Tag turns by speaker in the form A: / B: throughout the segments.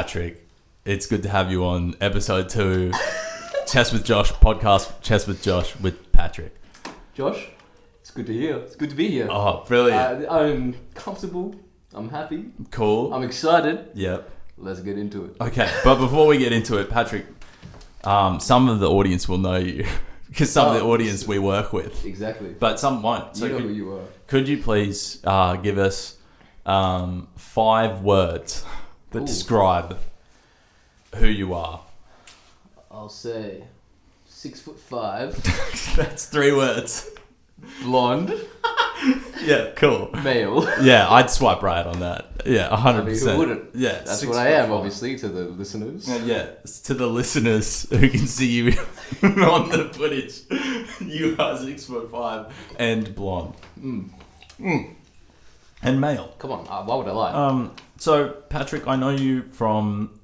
A: Patrick. It's good to have you on episode 2, Chess with Josh podcast. Chess with Josh with Patrick.
B: Josh, it's good to hear. It's good to be here.
A: Oh, brilliant!
B: I'm comfortable. I'm happy.
A: Cool.
B: I'm excited.
A: Yep.
B: Let's get into it.
A: Okay, but before we get into it, Patrick, some of the audience will know you because some of the audience we work with.
B: Exactly.
A: But some won't.
B: So you know who you are.
A: Could you please give us 5 words that describe who you are?
B: I'll say 6'5".
A: That's 3 words.
B: Blonde.
A: Yeah, cool.
B: Male.
A: Yeah, I'd swipe right on that. Yeah, 100%.
B: I mean, who wouldn't?
A: Yeah,
B: That's what I am, obviously, to the listeners.
A: Yeah, to the listeners who can see you on the footage, you are 6'5" and blonde. And male.
B: Come on, why would I lie?
A: So Patrick, I know you from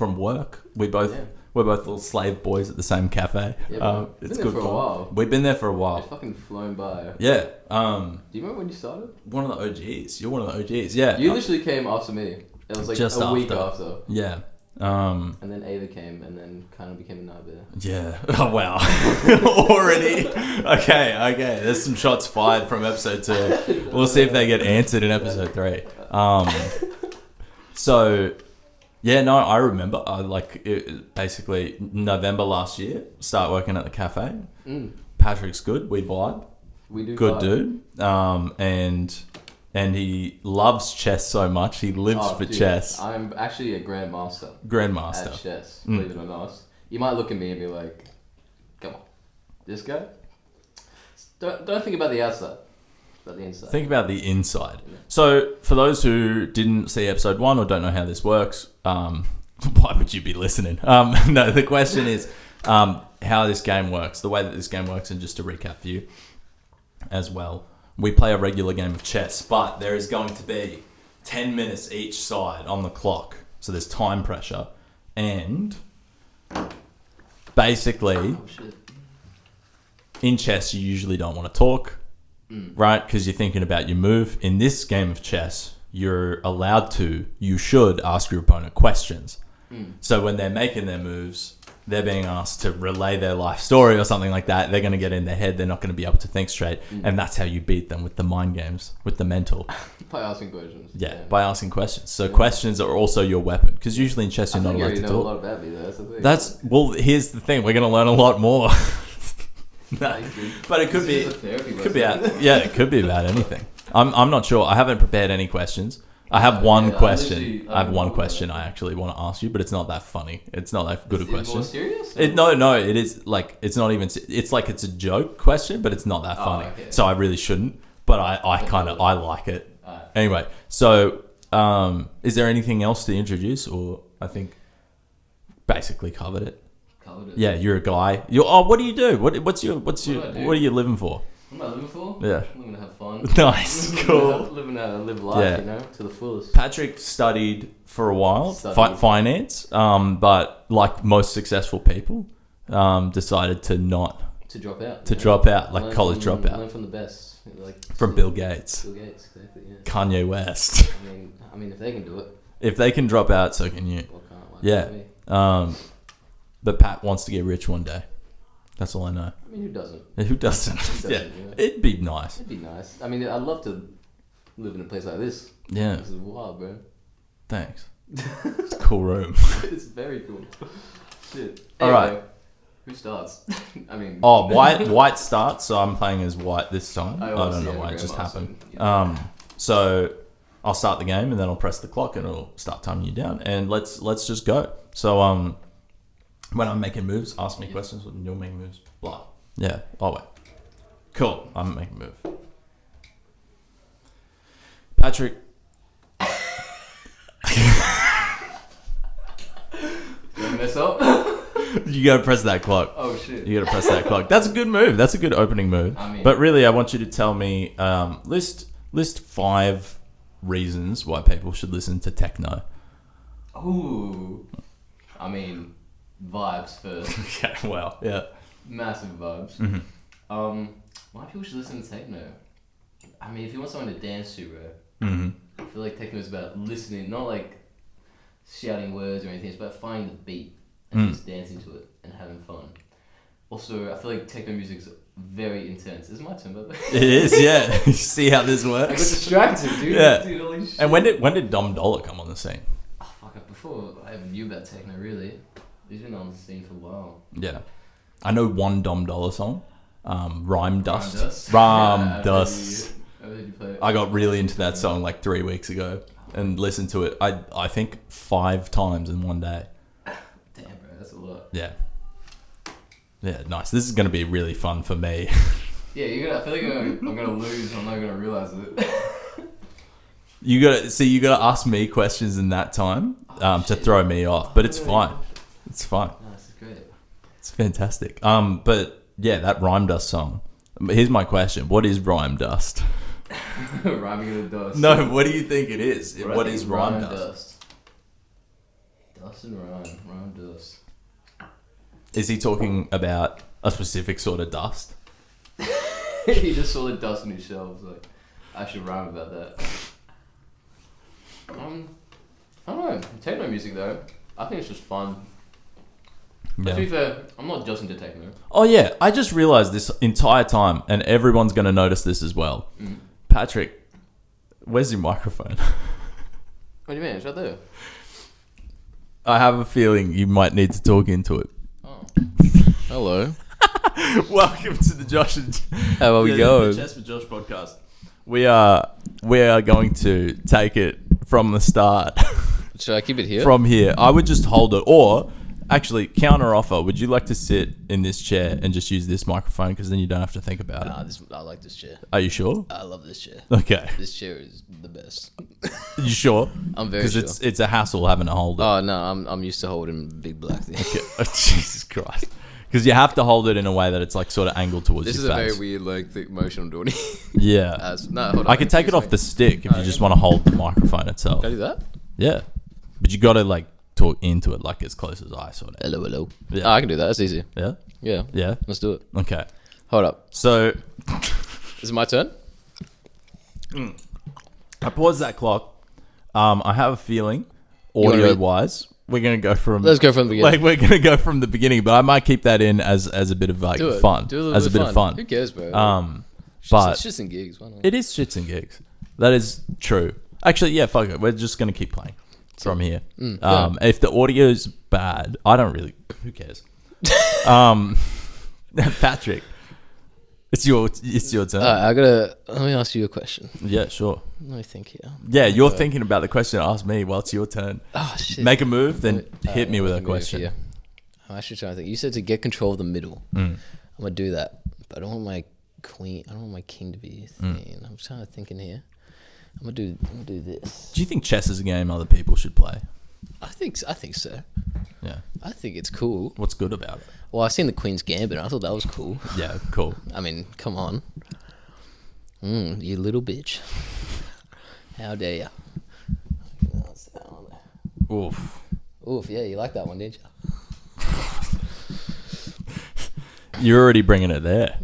A: work. We're both little slave boys at the same cafe.
B: Yeah,
A: it's
B: been there
A: good
B: for a
A: fun.
B: while.
A: We've been there for a while.
B: It's fucking flown by.
A: Yeah.
B: Do you remember when you started?
A: One of the OGs. You're one of the OGs. Yeah.
B: You literally came after me. It was like
A: Just
B: a week after.
A: Yeah.
B: And then Ava came, and then kind of became a nightmare.
A: Yeah. Oh, wow. Already? Okay. There's some shots fired from episode 2. We'll see if they get answered in episode 3. So, yeah, no, I remember. Basically November last year, start working at the cafe. Patrick's good. We vibe.
B: We do.
A: Good
B: vibe.
A: dude. And he loves chess so much. He lives for chess.
B: I'm actually a grandmaster.
A: Grandmaster.
B: At chess, believe it or not. You might look at me and be like, come on, this guy? Don't think about the outside. About the inside.
A: Think about the inside. Yeah. So, for those who didn't see episode 1 or don't know how this works, why would you be listening? No, the question is how this game works, the way that this game works, and just to recap for you as well. We play a regular game of chess, but there is going to be 10 minutes each side on the clock. So there's time pressure. And basically, in chess, you usually don't want to talk, right? Because you're thinking about your move. In this game of chess, you should ask your opponent questions. So when they're making their moves, they're being asked to relay their life story or something like that. They're going to get in their head. They're not going to be able to think straight. And that's how you beat them, with the mind games, with the mental.
B: By asking questions.
A: Yeah, by asking questions. So questions are also your weapon. Because usually in chess, you're not allowed to talk.
B: You know a lot about me, though. That's the thing.
A: Well, here's the thing. We're going to learn a lot more. No, but it could be it could be about anything. I'm not sure. I haven't prepared any questions. I have one question. I have one question I actually want to ask you, but it's not that funny. It's not that good a question.
B: Is it more serious?
A: No, it is like, it's not even, it's like it's a joke question, but it's not that funny. Okay. So I really shouldn't, but I like it. Anyway, so is there anything else to introduce, or I think basically covered it? Yeah, you're a guy. What do you do? What are you living for?
B: What am I living for?
A: Yeah.
B: I'm living to have fun.
A: Nice, cool.
B: Living to live life, to the fullest.
A: Patrick studied for a while, finance, but like most successful people, decided to not...
B: To drop out.
A: Drop out, like college dropout.
B: Learn from the best.
A: From Bill Gates.
B: Bill Gates, exactly, yeah.
A: Kanye West.
B: I mean, if they can do it.
A: If they can drop out, so can you.
B: Yeah.
A: But Pat wants to get rich one day. That's all I know.
B: I mean, who doesn't?
A: Who doesn't? Yeah. It'd be nice.
B: It'd be nice. I mean, I'd love to live in a place like this.
A: Yeah.
B: This is wild, bro.
A: Thanks. It's a cool room.
B: It's very cool. Shit.
A: All right.
B: Who starts? I mean...
A: White starts, so I'm playing as White this time. I don't know why it just happened.
B: Yeah.
A: So I'll start the game, and then I'll press the clock, and it'll start timing you down. And let's just go. So, when I'm making moves, ask me questions. When you're making moves, blah. Yeah. Oh, wait. Cool. I'm making a move. Patrick.
B: You gonna mess up?
A: You gotta press that clock.
B: Oh, shit.
A: You gotta press that clock. That's a good move. That's a good opening move. But really, I want you to tell me, list 5 reasons why people should listen to techno.
B: Ooh. I mean... Vibes first.
A: Okay, well, yeah.
B: Massive vibes.
A: Mm-hmm.
B: Why people should listen to techno? I mean, if you want someone to dance to, bro,
A: Mm-hmm.
B: I feel like techno is about listening, not like shouting words or anything. It's about finding the beat and just dancing to it and having fun. Also, I feel like techno music is very intense. Is it my turn, by the way?
A: It is, yeah. You see how this
B: I got
A: works?
B: distracted, dude.
A: Yeah.
B: Dude, holy shit.
A: And when did Dom Dollar come on the scene?
B: Oh, fuck, before I even knew about techno, really. He's been on the scene for a while.
A: Yeah. I know one Dom Dollar song. Rhyme Dust.
B: Rhyme
A: Rhyme Dust.
B: I heard you play it.
A: I got really into that song like 3 weeks ago and listened to it, I think 5 times in one day.
B: Damn, bro, that's a lot.
A: Yeah. Yeah, nice. This is going to be really fun for me.
B: Yeah, I feel like I'm gonna lose. I'm not gonna realize it.
A: You gotta ask me questions in that time to throw me off, but it's fine. It's fine.
B: No, this is great.
A: It's fantastic. But yeah, that Rhyme Dust song. Here's my question: what is Rhyme Dust?
B: Rhyming in the dust.
A: No, what do you think it is?
B: What I
A: What
B: think
A: is
B: is
A: Rhyme Dust?
B: Dust and rhyme. Rhyme dust.
A: Is he talking about a specific sort of dust?
B: He just saw the dust on his shelves. Like, I should rhyme about that. I don't know. Techno music though, I think it's just fun. But to be fair, I'm not just into techno.
A: Oh yeah, I just realized this entire time, and everyone's going to notice this as well. Patrick, where's your microphone?
B: What do you mean? It's right there.
A: I have a feeling you might need to talk into it.
B: Oh. Hello.
A: Welcome to the Josh and
B: How are we going?
A: The Chess with Josh podcast. We are going to take it from the start.
B: Should I keep it here?
A: From here, I would just hold it, or actually counter offer. Would you like to sit in this chair and just use this microphone? Because then you don't have to think about it.
B: I like this chair.
A: Are you sure?
B: I love this chair.
A: Okay.
B: This chair is the best.
A: You sure?
B: I'm very sure.
A: Because it's a hassle having to hold it.
B: Oh no, I'm used to holding big black things.
A: Okay. Oh, Jesus Christ. Because you have to hold it in a way that it's like sort of angled towards
B: This
A: your
B: is a
A: face.
B: very weird like motion I'm doing.
A: Yeah.
B: No, hold on.
A: I could take it off the stick if you just want to hold the microphone itself.
B: Can I do that?
A: Yeah. But you got to like talk into it like as close as I sort of.
B: Hello.
A: Yeah.
B: Oh, I can do that. That's easy.
A: Yeah?
B: Yeah.
A: Yeah?
B: Let's do it.
A: Okay.
B: Hold up.
A: So
B: Is it my turn?
A: I paused that clock. I have a feeling,
B: wanna
A: audio
B: read-
A: wise, we're going to go from...
B: Let's go from the beginning.
A: Like, we're going to go from the beginning, but I might keep that in as a bit of like
B: Do it.
A: fun.
B: Do a little
A: As a
B: bit
A: bit of fun.
B: Who cares, bro?
A: But
B: it's just in gigs. Why not?
A: it is shits and gigs. That is true. Actually, yeah, fuck it. We're just going to keep playing from here.
B: yeah.
A: If the audio's bad, I don't really... Who cares? Patrick, it's your turn.
B: Let me ask you a question.
A: Yeah, sure.
B: Let me think here.
A: Yeah, you're thinking about the question. Ask me. Well, it's your turn.
B: Oh shit.
A: Make a move, then hit me with a
B: Let me move
A: question.
B: here. I'm actually trying to think. You said to get control of the middle. I'm gonna do that, but I don't want my queen. I don't want my king to be a thing. I'm trying to think in here. I'm gonna do this.
A: Do you think chess is a game other people should play?
B: I think so.
A: Yeah.
B: I think it's cool.
A: What's good about it?
B: Well, I seen the Queen's Gambit. I thought that was cool.
A: Yeah, cool.
B: I mean, come on. You little bitch. How dare ya?
A: Oof.
B: Oof, yeah, you like that one, didn't you?
A: You're already bringing it there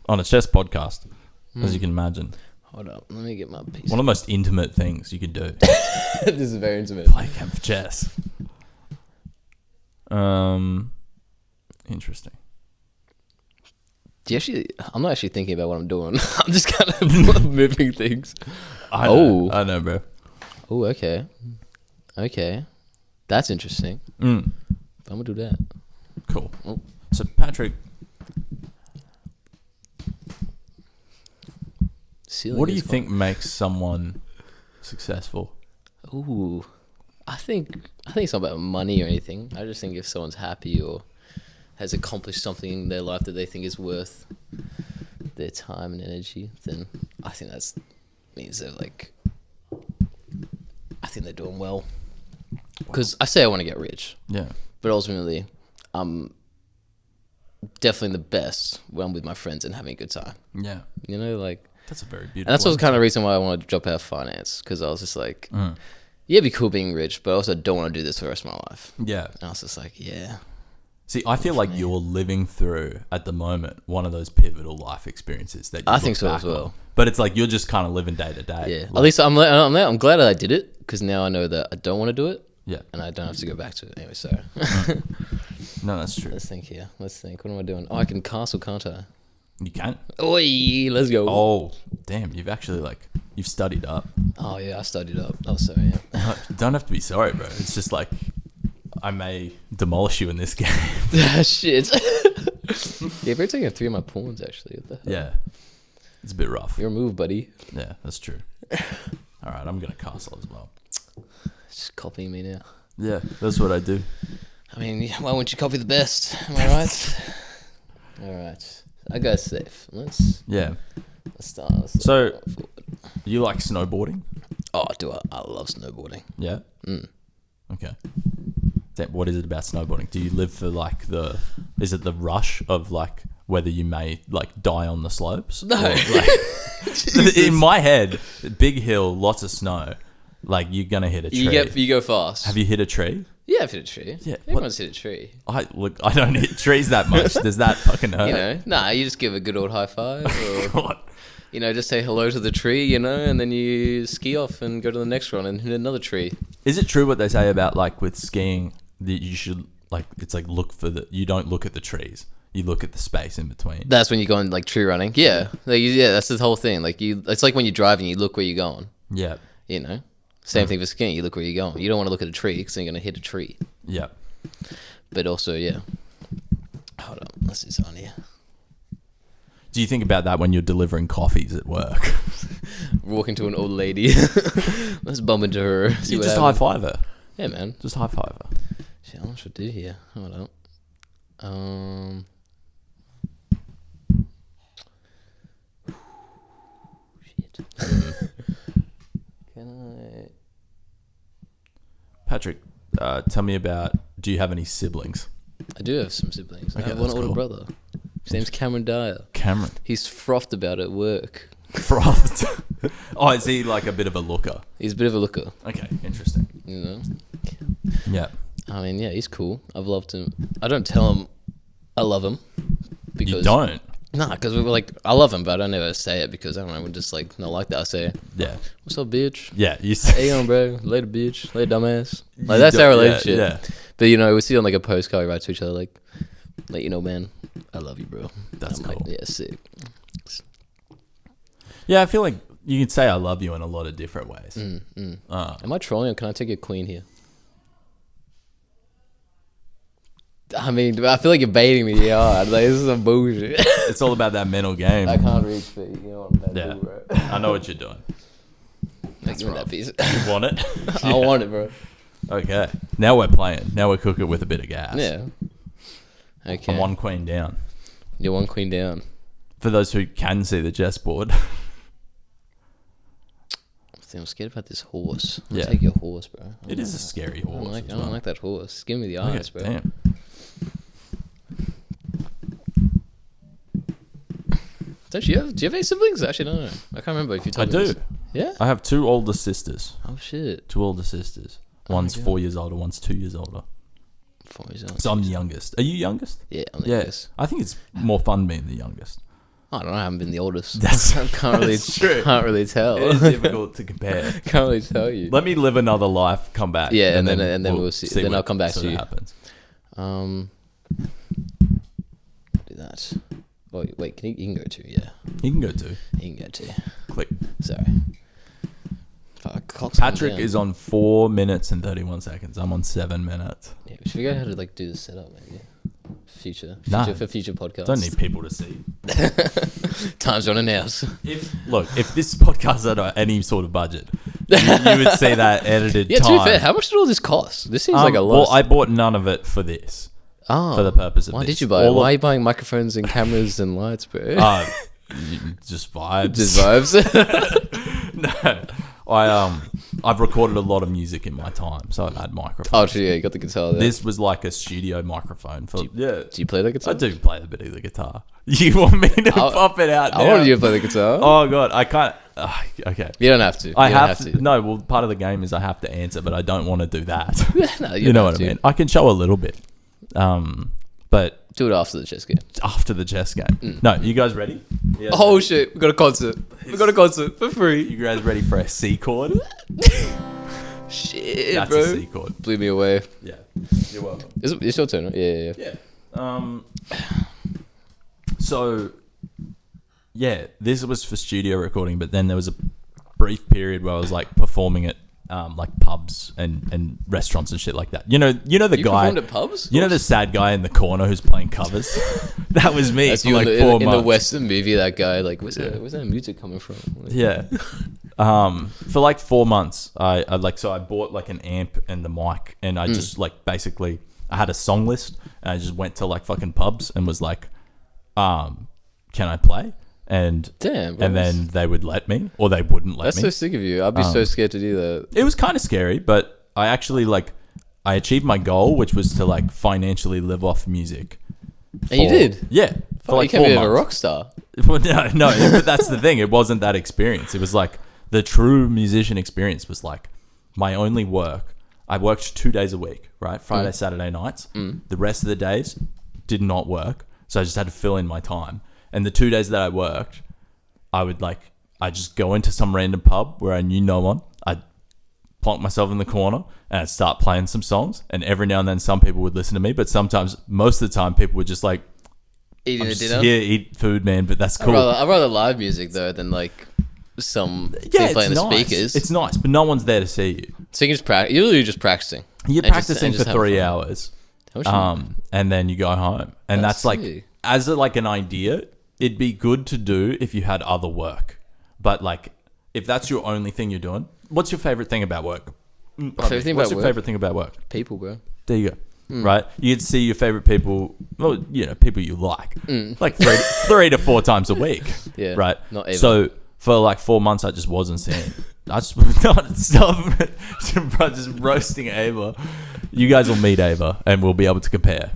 A: on a chess podcast, as you can imagine.
B: Hold up, let me get my piece.
A: One of the most intimate things you can do.
B: This is very intimate.
A: Play camp chess. Interesting.
B: Do you actually? I'm not actually thinking about what I'm doing. I'm just kind of moving things.
A: I know, bro.
B: Oh, okay. Okay. That's interesting.
A: Mm.
B: I'm going to do that.
A: Cool.
B: Oh.
A: So, Patrick,
B: Ceiling
A: what do you
B: is fun.
A: think makes someone successful?
B: Ooh. I think it's not about money or anything. I just think if someone's happy or has accomplished something in their life that they think is worth their time and energy, then I think that's means they're like, I think they're doing well. Because I say I want to get rich,
A: Yeah.
B: but ultimately, I'm definitely the best when I'm with my friends and having a good time.
A: Yeah.
B: You know, like,
A: That's a very beautiful.
B: and that's also kind of the reason why I wanted to drop out of finance, because I was just like, yeah, it'd be cool being rich, but I also don't want to do this for the rest of my life.
A: Yeah.
B: And I was just like, yeah.
A: See, I feel like you're living through at the moment one of those pivotal life experiences that you
B: I
A: look
B: think so
A: back
B: as well.
A: on. But it's like you're just kind of living day to day.
B: Yeah. At least I'm glad I did it, because now I know that I don't want to do it,
A: Yeah.
B: and I don't have to go back to it anyway. So
A: No, that's true.
B: let's think here. Let's think. What am I doing? Oh, I can castle, can't I?
A: You can.
B: Oi, let's go.
A: Oh, damn! You've actually you've studied up.
B: Oh yeah, I studied up. Oh sorry. Yeah.
A: Don't have to be sorry, bro. It's just like I may demolish you in this game.
B: Shit. Yeah, you're taking 3 of my pawns actually. What the hell?
A: Yeah, it's a bit rough.
B: Your move, buddy.
A: Yeah, that's true. All right, I'm gonna castle as well.
B: Just copying me now.
A: Yeah, that's what I do.
B: I mean, why wouldn't you copy the best? Am I right? All right. I go safe. Let's
A: Yeah.
B: start.
A: So-
B: going forward.
A: You like snowboarding?
B: Oh, do I? I love snowboarding.
A: Yeah.
B: Mm.
A: Okay. What is it about snowboarding? Do you live for is it the rush of whether you may die on the slopes?
B: No.
A: Or, in my head, big hill, lots of snow. You're gonna hit a tree.
B: You go fast.
A: Have you hit a tree?
B: Yeah, I've hit a tree.
A: Yeah,
B: Everyone's hit a tree.
A: I don't hit trees that much. Does that fucking hurt?
B: You know, nah, you just give a good old high five, or
A: What?
B: just say hello to the tree, and then you ski off and go to the next one and hit another tree.
A: Is it true what they say about with skiing that you should look for you don't look at the trees, you look at the space in between?
B: That's when you go on tree running. Yeah, that's the whole thing. It's like when you're driving, you look where you're going.
A: Yeah.
B: Same thing for skiing. You look where you're going. You don't want to look at a tree because then you're gonna hit a tree.
A: Yeah.
B: But also, yeah. Hold on, let's do something here.
A: Do you think about that when you're delivering coffees at work?
B: Walking to an old lady. Let's bump into her.
A: You just high five her.
B: Yeah, man.
A: Just high five her.
B: Shit, I don't know what to do here. Hold on. Shit. Can I?
A: Patrick, tell me about. Do you have any siblings?
B: I do have some siblings.
A: Okay,
B: I have one
A: that's
B: older
A: cool.
B: brother. His name's Cameron Dyer.
A: Cameron.
B: He's frothed about it at work.
A: Frothed. Oh, is he a bit of a looker?
B: He's a bit of a looker,
A: Okay, interesting. Yeah.
B: I mean, yeah, he's cool. I've loved him. I don't tell him I love him.
A: You don't?
B: Nah, because we were I love him, but I never say it because, I don't know, we're just not like that. I say,
A: Yeah.
B: what's up, bitch?
A: Yeah. You
B: Hey, on, bro. Later, bitch. Later, dumbass. That's our relationship.
A: Yeah.
B: But, we see on a postcard we write to each other, man, I love you, bro.
A: That's
B: I'm
A: cool.
B: yeah, sick.
A: Yeah, I feel like you can say I love you in a lot of different ways.
B: Am I trolling or can I take a queen here? I mean, I feel like you're baiting me hard. This is some bullshit.
A: It's all about that mental game.
B: I can't reach for you. You know what I'm
A: Yeah.
B: do, bro.
A: I know what you're doing.
B: Give me that piece.
A: You want it?
B: I want it, bro.
A: Okay. Now we're playing. Now we're cooking with a bit of gas.
B: Yeah. Okay.
A: I'm one queen down.
B: You're one queen down.
A: For those who can see the chessboard.
B: I'm scared about this horse. I'll
A: Yeah.
B: take your horse, bro.
A: It is a scary
B: I
A: horse.
B: don't like that horse. Give me the eyes, bro.
A: Damn.
B: Do you have any siblings? Actually, no. I can't remember if you
A: I
B: told me
A: do.
B: this. Yeah?
A: I have 2 older sisters.
B: Oh, shit.
A: 2 older sisters.
B: Oh
A: One's
B: my God.
A: 4 years older. One's 2 years older.
B: 4 years old.
A: So I'm the youngest. Are you youngest?
B: Yeah, I'm the
A: Yeah.
B: youngest.
A: I think it's more fun being the youngest.
B: I don't know. I haven't been the oldest.
A: That's-
B: I can't really,
A: that's true.
B: can't really tell.
A: It's difficult to compare.
B: Can't really tell you.
A: Let me live another life. Come back.
B: Yeah, and then we'll see. Then
A: what
B: I'll come back
A: sort
B: to
A: of
B: you.
A: Happens.
B: Do that. Oh, wait. You can go to? Yeah,
A: You can go too.
B: you can go to.
A: Click.
B: Sorry. Fuck, cock's
A: Patrick
B: gone down.
A: is on 4 minutes and 31 seconds. I'm on 7 minutes.
B: Yeah, we should figure out how to do the setup, maybe. Future
A: Nah.
B: for future podcasts.
A: Don't need people to see.
B: Time's running out.
A: If this podcast had any sort of budget, you would see that edited
B: Yeah,
A: time.
B: to be fair, how much did all this cost? This seems like a lot.
A: Well, I bought none of it for this.
B: Oh,
A: for the purpose of
B: why
A: this.
B: did you buy it?
A: All
B: Why are
A: of-
B: you buying microphones and cameras and lights, bro?
A: Just vibes.
B: Just vibes.
A: No, I've recorded a lot of music in my time, so I've had microphones.
B: Oh, true, yeah, you got the guitar there.
A: This was like a studio microphone for.
B: Do you play the guitar?
A: I do play a bit of the guitar. You want me to pop it out?
B: I
A: now?
B: wanted you to play the guitar.
A: Oh god, I can't. Okay.
B: You don't have to.
A: I
B: You don't
A: have to. No, well, part of the game is I have to answer, but I don't want to do that.
B: No,
A: You know
B: don't
A: what
B: have
A: I
B: to.
A: mean? I can show a little bit, but
B: Do it after the chess game.
A: after the chess game. No, you guys ready? Yeah.
B: Oh shit, we got a concert. We got a concert for free.
A: You guys ready for a C chord?
B: Shit,
A: That's
B: bro.
A: a C chord.
B: Blew me away.
A: Yeah. You're welcome.
B: It's your turn, right? Yeah.
A: So, yeah, this was for studio recording, but then there was a brief period where I was like performing at like pubs and restaurants and shit like that. You know the
B: You
A: guy.
B: performed at pubs?
A: You know the sad guy in the corner who's playing covers. That was me
B: That's
A: for
B: you
A: like
B: in,
A: 4
B: the
A: months.
B: Western movie. That guy, like, where's that music coming from? Like,
A: Yeah. For like 4 months, I bought like an amp and the mic, and I just like basically I had a song list, and I just went to like fucking pubs and was like, can I play? And
B: Damn, bro,
A: and then they would let me, or they wouldn't let
B: that's
A: me.
B: so sick of you. I'd be so scared to do that.
A: It was kind of scary, but I actually I achieved my goal, which was to like financially live off music.
B: And you did?
A: Yeah. For
B: You can't be a rock star.
A: Well, no, but that's the thing. It wasn't that experience. It was like the true musician experience was like my only work. I worked 2 days a week, right? Friday, Saturday nights. The rest of the days did not work. So I just had to fill in my time. And the 2 days that I worked, I just go into some random pub where I knew no one. I'd plonk myself in the corner and I'd start playing some songs. And every now and then some people would listen to me, but sometimes, most of the time, people would just like,
B: Eating
A: I'm
B: a
A: just
B: dinner.
A: here, eat food, man, but that's cool.
B: I'd rather live music though than like some thing playing the speakers.
A: It's nice, but no one's there to see you.
B: So you can just practice. You're literally just practicing.
A: You're
B: And
A: practicing
B: just
A: for
B: having
A: 3
B: fun.
A: hours,
B: How much you-
A: and then you go home. And
B: That's
A: that's like,
B: sick.
A: as like an idea, it'd be good to do if you had other work. But like, if that's your only thing you're doing, what's your favorite thing about work?
B: favorite thing
A: What's
B: about
A: your
B: work?
A: favorite thing about work?
B: People, bro.
A: There you go. Right? You get to see your favorite people, well, people you like, like 3 to 4 times a week.
B: Yeah,
A: Right?
B: not Ava.
A: So for like 4 months, I just wasn't seeing. I just stop just roasting Ava. You guys will meet Ava and we'll be able to compare.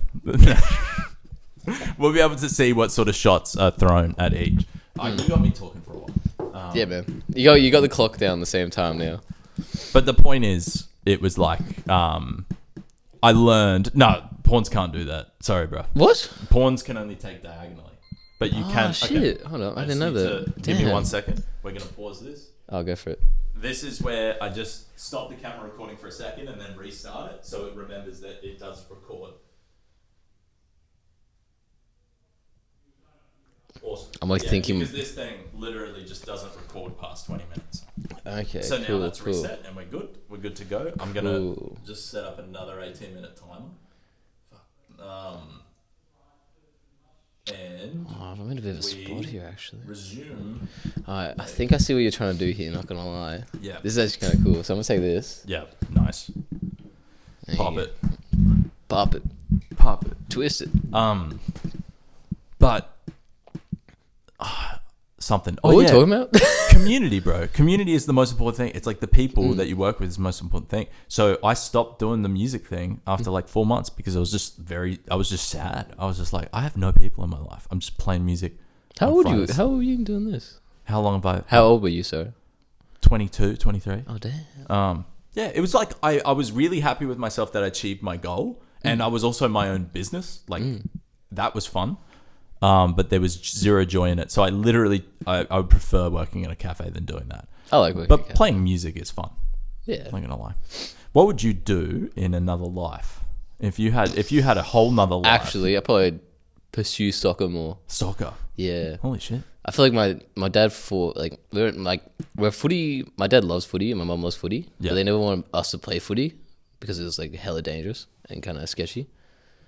A: We'll be able to see what sort of shots are thrown at each. You got me talking for a while.
B: Yeah, man. You got the clock down the same time now.
A: But the point is, it was like, I learned, no, pawns can't do that. Sorry, bro.
B: What?
A: Pawns can only take diagonally. But you can.
B: Oh shit! Hold on, I didn't know
A: just
B: that.
A: need to- Give me
B: Damn.
A: 1 second. We're going to pause this.
B: I'll go for it.
A: This is where I just stop the camera recording for a second and then restart it so it remembers that it does record. Awesome.
B: I'm like thinking-
A: Because this thing literally just doesn't record past 20 minutes.
B: Okay,
A: So now
B: cool,
A: that's
B: cool.
A: reset and we're good. We're good to go. I'm going to
B: Cool.
A: just set up another 18-minute timer. And
B: Oh, I'm in a bit of a
A: we
B: spot here, actually.
A: resume.
B: Alright, I think I see what you're trying to do here. Not gonna lie.
A: Yeah.
B: This is actually kind of cool. So I'm gonna take this.
A: Yeah, nice.
B: There
A: Pop
B: you
A: it.
B: go. Pop it.
A: Pop it.
B: Twist it.
A: But something.
B: What are we talking about?
A: Community, bro. Community is the most important thing. It's like the people that you work with is the most important thing. So I stopped doing the music thing after like 4 months because I was just sad. I was just like, I have no people in my life. I'm just playing music.
B: How
A: on
B: old are you?
A: Fridays.
B: How old are you doing this?
A: How long have I?
B: How old were you, sir?
A: 22, 23.
B: Oh damn.
A: Yeah, it was like I was really happy with myself that I achieved my goal, and I was also my own business. Like that was fun, but there was zero joy in it. So I literally I would prefer working in a cafe than doing that.
B: I like working.
A: But
B: at
A: playing music is fun.
B: yeah.
A: I'm not gonna lie. What would you do in another life if you had a whole nother life?
B: Actually, I probably pursue soccer more.
A: Soccer.
B: Yeah.
A: Holy shit.
B: I feel like my dad we're footy. My dad loves footy and my mum loves footy.
A: Yeah.
B: But they never wanted us to play footy because it was like hella dangerous and kind of sketchy.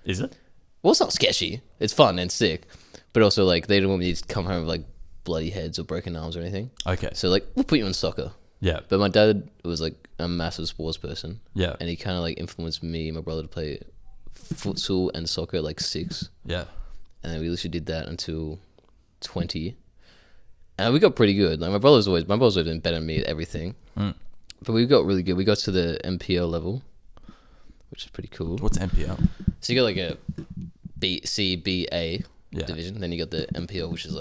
A: Is it?
B: Well, it's not sketchy. It's fun and sick, but also like they don't want me to come home with like bloody heads or broken arms or anything.
A: Okay.
B: So like we'll put you in soccer.
A: Yeah.
B: But my dad was like a massive sports person.
A: Yeah.
B: And he kind of like influenced me and my brother to play futsal and soccer at like 6.
A: Yeah.
B: And then we literally did that until 20. And we got pretty good. Like my brother's always been better than me at everything. But we got really good. We got to the MPL level, which is pretty cool.
A: What's MPL?
B: So you got like a C, B, A
A: Yeah.
B: division. Then you got the MPL, which is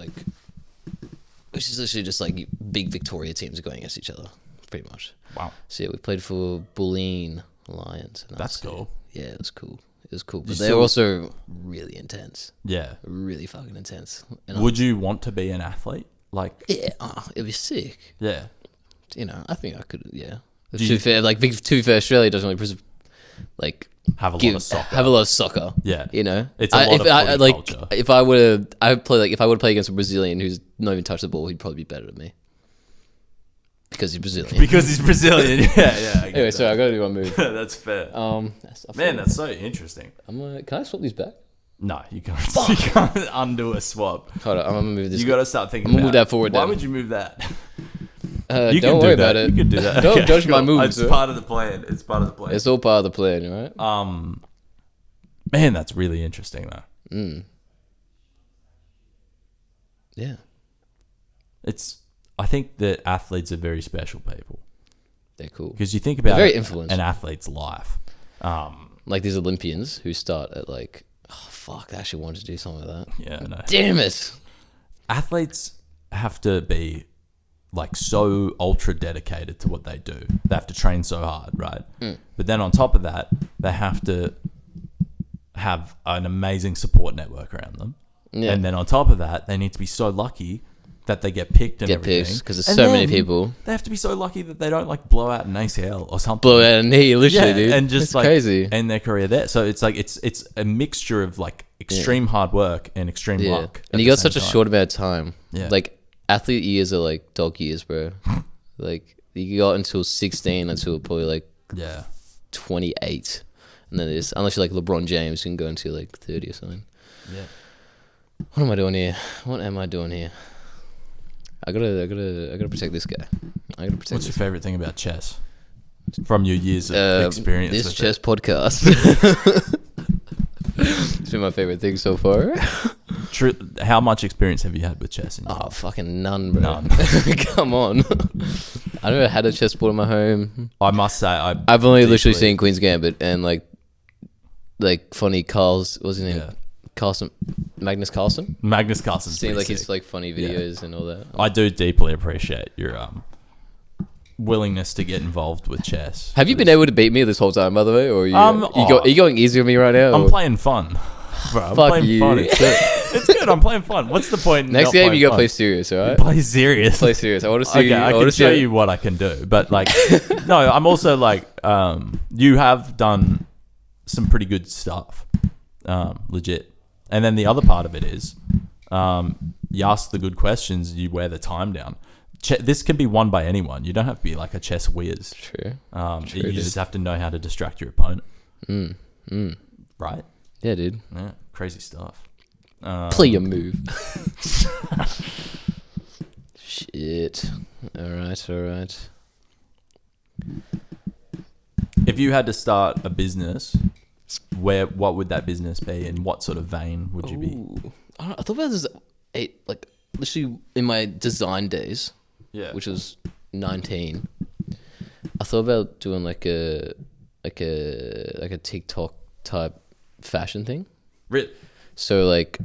B: literally just like big Victoria teams going against each other, pretty much.
A: Wow.
B: So yeah, we played for Bulleen Lions. And
A: That's
B: sick.
A: cool.
B: Yeah, it was cool. It was cool.
A: You
B: But they're
A: still-
B: also really intense.
A: Yeah.
B: Really fucking intense. And
A: Would you want to be an athlete? Like,
B: yeah, it'd be sick.
A: yeah.
B: You know, I think I could, yeah. To be fair, Australia doesn't really
A: Have a lot of soccer.
B: have a lot of soccer.
A: Yeah.
B: You know,
A: It's a lot of footy culture.
B: If I would play against a Brazilian who's not even touched the ball, he'd probably be better than me because he's Brazilian.
A: Because he's Brazilian. Yeah, yeah. I get
B: Anyway,
A: that.
B: sorry, I gotta do one move.
A: That's fair. Man, that's so interesting.
B: Can I swap these back?
A: No, you can't. You can't undo a swap.
B: Hold on, I'm gonna move this.
A: You got to start thinking.
B: I'm gonna
A: about
B: move that forward.
A: Why
B: then.
A: would you move that?
B: Don't worry about it.
A: You can do that.
B: Don't
A: Okay,
B: judge my
A: cool.
B: moves.
A: It's part of the plan. It's part of the plan.
B: It's all part of the plan, right?
A: Man, that's really interesting, though.
B: Yeah.
A: I think that athletes are very special people
B: They're cool.
A: because you think about
B: very influential.
A: an athlete's life.
B: Like these Olympians who start at like, oh fuck, I actually wanted to do something like that.
A: Yeah, no.
B: Damn it.
A: Athletes have to be like so ultra dedicated to what they do. They have to train so hard, right? But then on top of that, they have to have an amazing support network around them.
B: Yeah.
A: And then on top of that, they need to be so lucky that they get picked and everything.
B: Because there's
A: And
B: so many
A: then
B: people.
A: They have to be so lucky that they don't like blow out an ACL or something.
B: Blow out a knee, literally, dude.
A: And just
B: it's
A: like
B: crazy.
A: end their career there. So it's like it's a mixture of like extreme hard work and extreme luck.
B: And you got such a short amount of time.
A: Yeah.
B: Like athlete years are like dog years, bro. Like you got until 16 until probably like 28. And then it's unless you're like LeBron James, you can go into like 30 or something.
A: Yeah.
B: What am I doing here? What am I doing here? I gotta protect this guy. I gotta protect.
A: What's your favorite thing about chess? From your years of experience
B: this
A: with
B: chess podcast. It's been my favorite thing so far.
A: How much experience have you had with chess?
B: Oh, fucking none, bro.
A: None.
B: Come on. I never had a chessboard in my home.
A: I must say,
B: I've only literally seen Queen's Gambit and like funny Carl's, what's his name?
A: Yeah.
B: Magnus Carlsen.
A: Magnus Carlsen's
B: Seeing like
A: pretty
B: his
A: sick.
B: like funny videos and all that.
A: I do deeply appreciate your willingness to get involved with chess.
B: Have you been able to beat me this whole time, by the way, or are
A: Oh.
B: are you going easy with me right now?
A: I'm
B: or?
A: playing fun. Bro, I'm
B: Fuck
A: playing
B: you.
A: fun. It's good. It's good. I'm playing fun. What's the point? in
B: Next
A: not
B: game
A: playing
B: you gotta
A: fun?
B: play serious, alright?
A: Play serious.
B: Play serious. I want to see.
A: Okay, I can show you what I can do. But like, no, I'm also like, you have done some pretty good stuff, legit. And then the other part of it is, you ask the good questions, you wear the time down. This can be won by anyone. You don't have to be like a chess whiz.
B: True.
A: You just have to know how to distract your opponent. Right?
B: Yeah, dude.
A: Yeah, crazy stuff.
B: Play your move. Shit. All right.
A: If you had to start a business, what would that business be, and what sort of vein would you be?
B: Ooh. I thought about this like literally in my design days,
A: Yeah.
B: which was 19. I thought about doing like a TikTok type fashion thing. So like,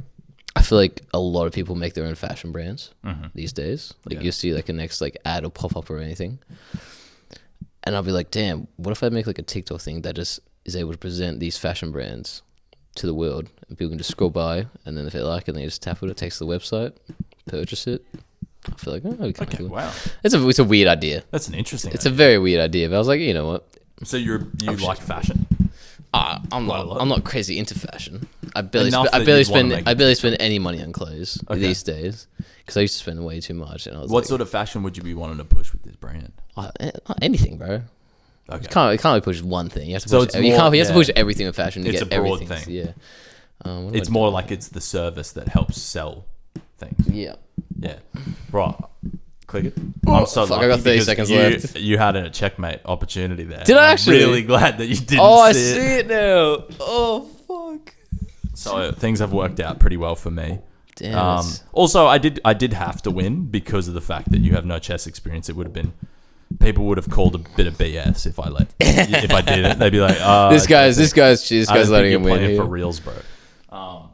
B: I feel like a lot of people make their own fashion brands these days. Like you'll see like a next like ad or pop up or anything, and I'll be like, damn, what if I make like a TikTok thing that just is able to present these fashion brands to the world, and people can just scroll by, and then if they like it, they just tap it, takes the website, purchase it. I feel like, oh, okay, cool.
A: Wow.
B: It's a weird idea.
A: That's an interesting
B: It's a very weird idea, but I was like, you know what?
A: So you like fashion?
B: I'm not crazy into fashion. I barely
A: Enough that
B: barely
A: you'd wanna
B: spend
A: make
B: I
A: it.
B: barely spend any money on clothes
A: Okay.
B: these days because I used to spend way too much. And I was
A: What
B: like,
A: sort of fashion would you be wanting to push with this brand?
B: anything, bro.
A: Okay.
B: You can't really push one thing. You have to
A: So
B: push,
A: it's
B: you
A: more-
B: have to
A: yeah.
B: push everything in fashion to
A: It's
B: get
A: a broad
B: everything.
A: thing.
B: Yeah. What am
A: It's
B: I
A: more
B: doing?
A: like it's the service that helps sell things.
B: Yeah.
A: Yeah. Right. Click it. I'm so
B: fuck,
A: lucky
B: I got 30
A: because
B: seconds
A: you,
B: left.
A: You had a checkmate opportunity there.
B: Did I
A: I'm
B: actually?
A: really glad that you didn't
B: Oh, I
A: see
B: see it now. Oh fuck.
A: So things have worked out pretty well for me.
B: Damn it.
A: Also, I did have to win because of the fact that you have no chess experience. It would have been, people would have called a bit of BS if I did it. They'd be like,
B: This guy's letting him win.
A: playing
B: Here.
A: for reals, bro.
B: Oh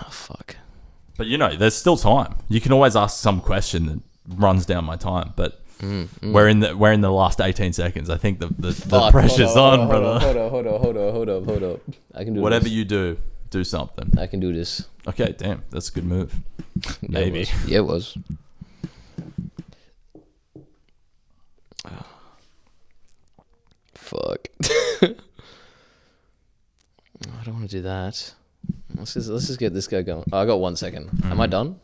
B: fuck.
A: But you know, there's still time. You can always ask some question that runs down my time. But we're in the last 18 seconds. I think the
B: Fuck,
A: pressure's on, brother.
B: Hold up. I can do
A: Whatever
B: this.
A: you do something.
B: I can do this.
A: Okay, damn, that's a good move. Maybe.
B: Yeah, it was. Fuck. I don't want to do that. Let's just get this guy going. Oh, I got 1 second. Am I done?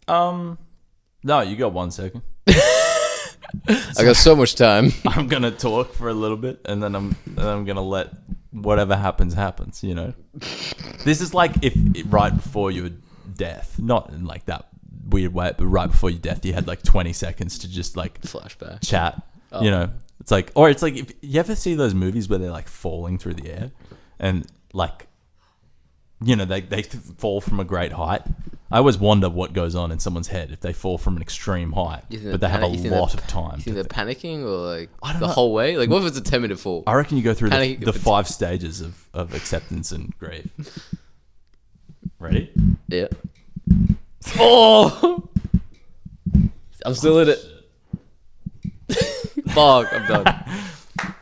A: No, you got 1 second.
B: I got so much time.
A: I'm gonna talk for a little bit, and then I'm gonna let whatever happens. You know, this is like if right before your death, not in like that weird way, but right before your death, you had like 20 seconds to just like
B: Flashback.
A: chat.
B: Oh.
A: You know, it's like if you ever see those movies where they're like falling through the air, and like, you know, they fall from a great height. I always wonder what goes on in someone's head if they fall from an extreme height, but they have a lot of time.
B: You think they're panicking or like
A: I don't
B: the
A: know.
B: whole way? Like, what if it's a 10-minute fall?
A: I reckon you go through
B: Panic-
A: the 5 stages of acceptance and grief. Ready?
B: Yeah. Oh! I'm still in it. Fuck, I'm done.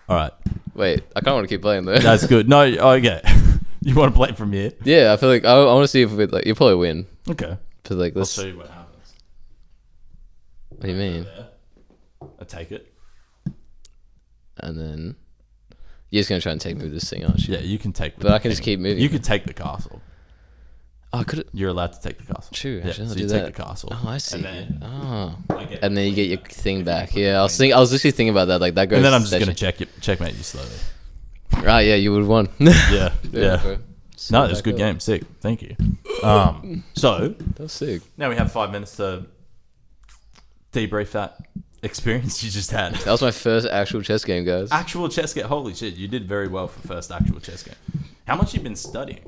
A: All right.
B: Wait, I kind of want to keep playing though.
A: That's good. No, okay. You want to play from here?
B: Yeah, I feel like I want to see if we like you'll probably win.
A: Okay.
B: Cause like
A: I'll
B: this.
A: show you what happens.
B: What do you mean?
A: I take it.
B: And then you're just gonna try and take me with this thing, aren't you?
A: Yeah, you can take.
B: But I can just keep moving.
A: You could take the castle.
B: Oh, I could.
A: You're allowed to take the castle.
B: True.
A: Yeah,
B: Actually,
A: so
B: I'll
A: you
B: do
A: take
B: that.
A: the castle.
B: Oh, I see.
A: And then
B: Oh.
A: and
B: And then you get your thing back. Yeah, I was literally thinking about that. Like that goes.
A: And then I'm just
B: that
A: gonna
B: shit-
A: checkmate you slowly.
B: Right, yeah, you would have won.
A: Yeah, yeah.
B: bro.
A: No, it was a good game. Sick. Thank you. So
B: That was sick.
A: now we have 5 minutes to debrief that experience you just had.
B: That was my first actual chess game, guys.
A: Actual chess game. Holy shit, you did very well for first actual chess game. How much you been studying?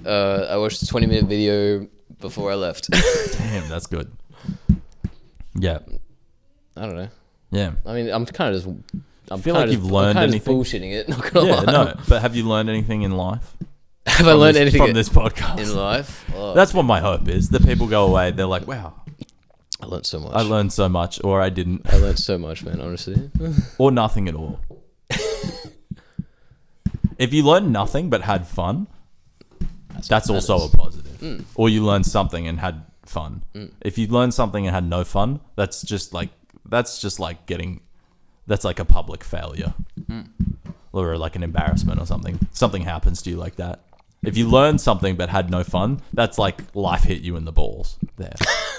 B: I watched a 20-minute video before I left.
A: Damn, that's good. Yeah,
B: I don't know.
A: yeah.
B: I mean, I'm kind of just. I
A: feel like you've learned anything?
B: bullshitting it. Not gonna
A: Yeah,
B: lie.
A: no. But have you learned anything in life?
B: Have I learned anything
A: from this podcast?
B: in life? Oh,
A: That's what my hope is. That people go away, they're like, wow,
B: I learned so much.
A: I learned so much, or I didn't,
B: I learned so much, man. Honestly.
A: or nothing at all. If you learned nothing but had fun, that's also a positive. Or you learned something and had fun. If you learned something and had no fun, that's just like a public failure. Or like an embarrassment or something. Something happens to you like that. If you learned something but had no fun, that's like life hit you in the balls there.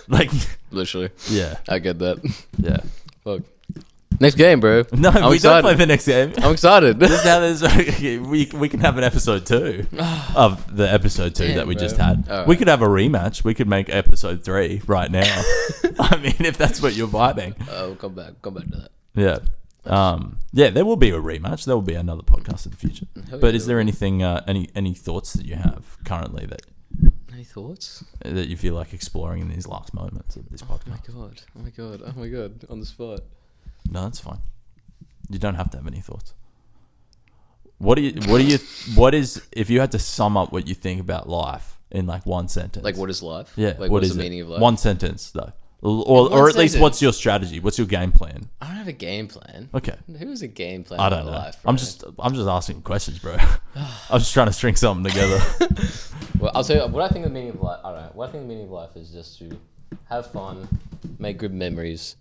A: Like,
B: Literally.
A: yeah,
B: I get that.
A: yeah.
B: Fuck. Next game, bro.
A: No,
B: I'm
A: we
B: excited.
A: don't play the next game.
B: I'm excited.
A: We can have an episode 2 of the episode 2
B: Damn,
A: that we
B: bro.
A: just had.
B: All
A: We
B: right.
A: could have a rematch. We could make episode 3 right now. I mean, if that's what you're vibing.
B: We'll come back to that.
A: Yeah. Yeah, there will be a rematch. There will be another podcast in the future.
B: Hell
A: But
B: yeah,
A: is there anything, any thoughts that you have currently
B: Any thoughts?
A: that you feel like exploring in these last moments of this
B: Oh my
A: podcast?
B: god. Oh my god. Oh my god. On the spot.
A: No, that's fine. You don't have to have any thoughts. What is, if you had to sum up what you think about life in like one sentence?
B: Like, what is life?
A: Yeah.
B: Like,
A: what
B: what's
A: is
B: the
A: it?
B: meaning of life?
A: One sentence though. Or at least
B: sentence.
A: what's your strategy? What's your game plan?
B: I don't have a game plan.
A: Okay.
B: Who has a game plan
A: I
B: for
A: don't know.
B: life? Bro?
A: I'm just asking questions, bro. I'm just trying to string something together.
B: Well, I'll tell you what I think the meaning of life. I don't know. What I think the meaning of life is just to have fun, make good memories,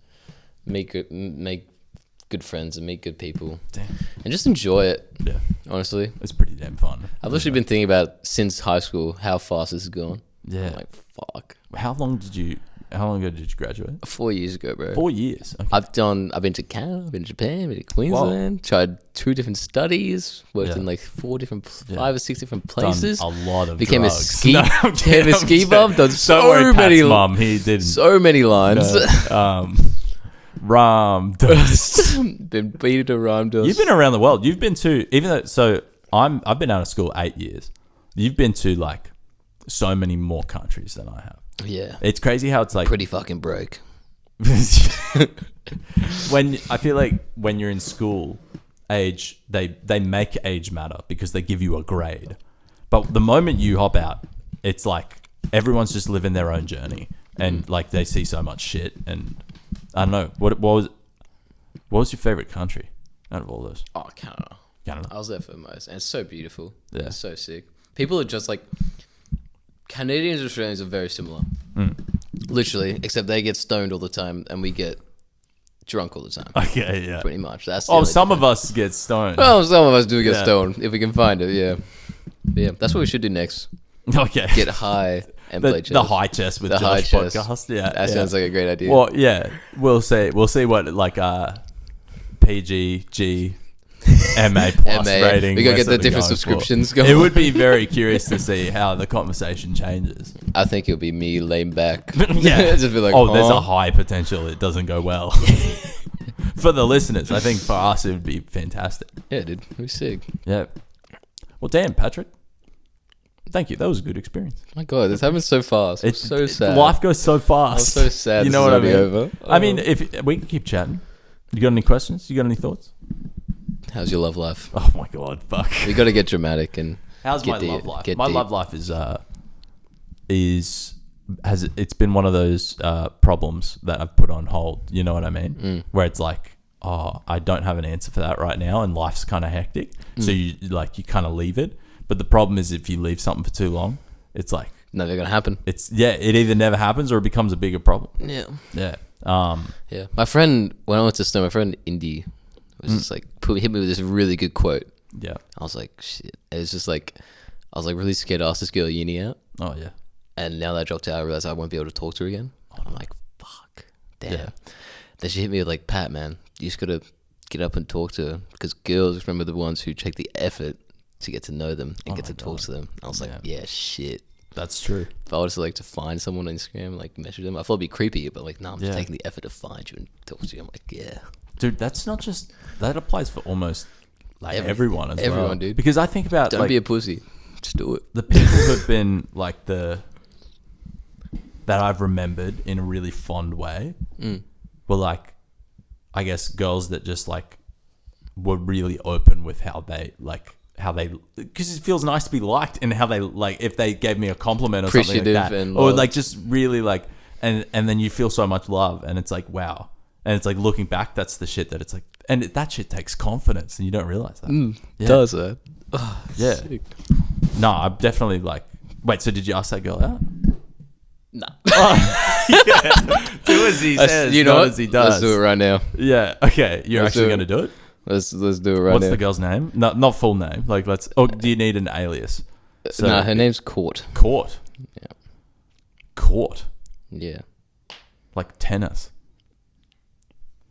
B: make good friends, and meet good people,
A: Damn.
B: and just enjoy it.
A: Yeah.
B: Honestly,
A: It's pretty damn fun.
B: I've literally been thinking about since high school how fast this has gone.
A: Yeah.
B: I'm like, fuck.
A: How long ago did you graduate?
B: 4 years ago, bro.
A: 4 years. Okay.
B: I've been to Canada, I've been to Japan, been to Queensland, tried 2 different studies, worked
A: Yeah.
B: in like 5 or 6 different
A: Done
B: places.
A: a lot of
B: Became a
A: drugs.
B: ski-
A: No, I'm
B: became a
A: kidding,
B: ski
A: I'm
B: bum,
A: kidding.
B: done so
A: Don't worry,
B: many-
A: Pat's mum. He didn't.
B: So many lines.
A: Ram dust.
B: Been beaten to rhyme dust.
A: You've been around the world. You've been to I've been out of school 8 years. You've been to like so many more countries than I have.
B: Yeah.
A: It's crazy how it's like
B: Pretty fucking broke.
A: when I feel like when you're in school, age they make age matter because they give you a grade. But the moment you hop out, it's like everyone's just living their own journey and like they see so much shit and I don't know what was your favorite country out of all those?
B: Oh, Canada.
A: Canada.
B: I was there for the most. And it's so beautiful.
A: Yeah.
B: It's so sick. People are just like... Canadians and Australians are very similar. Literally. Except they get stoned all the time and we get drunk all the time.
A: Okay, yeah.
B: Pretty much. That's the
A: Oh,
B: only
A: some of
B: difference.
A: us get stoned.
B: Well, some of us do get
A: Yeah.
B: stoned if we can find it. Yeah, yeah. That's what we should do next.
A: Okay.
B: Get high and play chess.
A: The high chess with
B: The high
A: Josh
B: chess.
A: podcast. Yeah,
B: That
A: yeah.
B: sounds like a great idea.
A: Well, yeah, we'll see. We'll see what like PG, G, MA plus
B: MA.
A: rating.
B: We gotta
A: we're
B: get the
A: sort of
B: different
A: going
B: subscriptions
A: for.
B: going.
A: It would be very curious to see how the conversation changes.
B: I think it'll be me laying back.
A: Yeah,
B: Just be like,
A: oh, there's
B: huh?
A: a high potential it doesn't go well. For the listeners, I think for us it would be fantastic.
B: Yeah, dude. It was sick.
A: Yeah. Well, damn, Patrick. Thank you. That was a good experience.
B: My God, this happened so fast. It's so sad.
A: Life goes so fast.
B: I'm so sad.
A: You
B: this
A: know
B: is
A: what I
B: already
A: mean?
B: Over.
A: I mean, if we can keep chatting. You got any questions? You got any thoughts?
B: How's your love life?
A: Oh my god, fuck.
B: We got to get dramatic and.
A: How's
B: Get
A: my
B: deep,
A: love life?
B: get
A: My
B: deep.
A: love life it's been one of those problems that I've put on hold. You know what I mean? Where it's like, oh, I don't have an answer for that right now, and life's kind of hectic. So you kind of leave it. But the problem is if you leave something for too long, it's like
B: Never gonna happen.
A: it either never happens or it becomes a bigger problem.
B: Yeah.
A: Yeah.
B: Yeah. My friend, when I went to Snow, my friend Indy was just like, hit me with this really good quote.
A: Yeah.
B: I was like, shit. It was just like, I was like really scared to ask this girl at uni out.
A: Oh yeah.
B: And now that I dropped out, I realized I won't be able to talk to her again. I'm like, fuck. Damn.
A: Yeah.
B: Then she hit me with like, Pat, man, you just gotta get up and talk to her. Because girls, remember, the ones who take the effort to get to know them and get to talk to them. I was like, yeah, shit.
A: That's true.
B: If I was to like to find someone on Instagram, like message them, I thought it'd be creepy, but like, no, I'm just
A: Yeah.
B: taking the effort to find you and talk to you. I'm like, yeah.
A: Dude, that's not just that applies for almost like everyone as well.
B: Everyone, dude.
A: Because I think about
B: Don't
A: like
B: be a pussy. Just do it.
A: the people who've been like that I've remembered in a really fond way were like, I guess girls that just like were really open with how they because it feels nice to be liked, and how they like if they gave me a compliment or something like
B: Appreciative
A: that,
B: and
A: or
B: loved.
A: like just really like, and then you feel so much love, and it's like wow, and it's like looking back, that's the shit that it's like, and that shit takes confidence, and you don't realize that. Yeah.
B: Does that?
A: Yeah. No, I'm definitely like. Wait, so did you ask that girl out?
B: Nah.
A: Do as he says,
B: you know
A: not
B: what?
A: as he does.
B: Let's do it right now.
A: Yeah. Okay. You're
B: Let's
A: actually
B: do it.
A: going to do it.
B: Let's do it right
A: What's
B: now.
A: the girl's name? Not full name. Like let's. Or do you need an alias? So,
B: Nah, her name's Court.
A: Court.
B: Yeah.
A: Court.
B: Yeah.
A: Like tennis.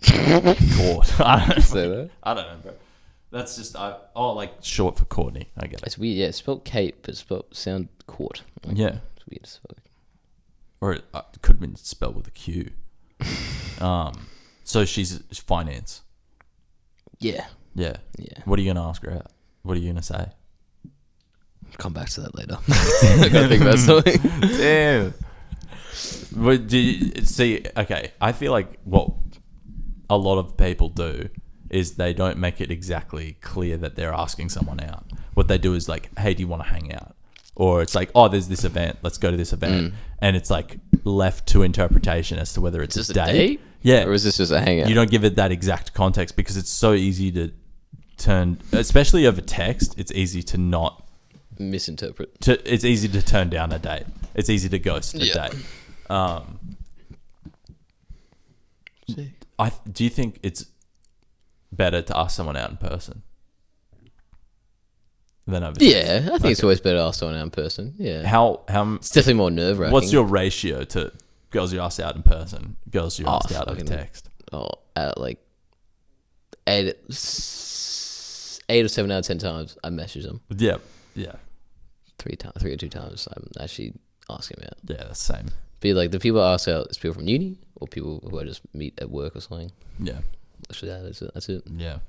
A: Court. I don't know.
B: Say that.
A: I don't know, bro. That's just like short for Courtney. I get it.
B: It's weird. Yeah, it's spelled Kate, but it's spelled sound Court. Like,
A: Yeah.
B: It's weird as fuck.
A: Or it could have been spelled with a Q. So she's finance.
B: Yeah.
A: Yeah.
B: Yeah.
A: What are you gonna ask her out? What are you gonna say?
B: Come back to that later. I gotta think about something.
A: Damn. But do you see? Okay, I feel like what a lot of people do is they don't make it exactly clear that they're asking someone out. What they do is like, hey, do you want to hang out? Or it's like, oh, there's this event. Let's go to this event. And it's like left to interpretation as to whether it's
B: Just
A: a
B: a
A: date.
B: date?
A: Yeah.
B: Or is this just a hangout?
A: You don't give it that exact context because it's so easy to turn, especially over text, it's easy to not,
B: misinterpret.
A: it's easy to turn down a date. It's easy to ghost a
B: Yeah.
A: date. Do you think it's better to ask someone out in person than over text?
B: Yeah, I think it's always better to ask someone out in person. Yeah.
A: How
B: It's definitely more nerve wracking.
A: what's your ratio to girls you ask out in person, girls you ask out over
B: fucking-
A: text?
B: at like 8 or 7 out of 10 times I message them.
A: Yeah, yeah,
B: 3 or 2 times I'm actually asking them out.
A: yeah. That's the same.
B: Be like the people I ask out is people from uni or people who I just meet at work or something.
A: Yeah,
B: Actually, that's it.
A: yeah.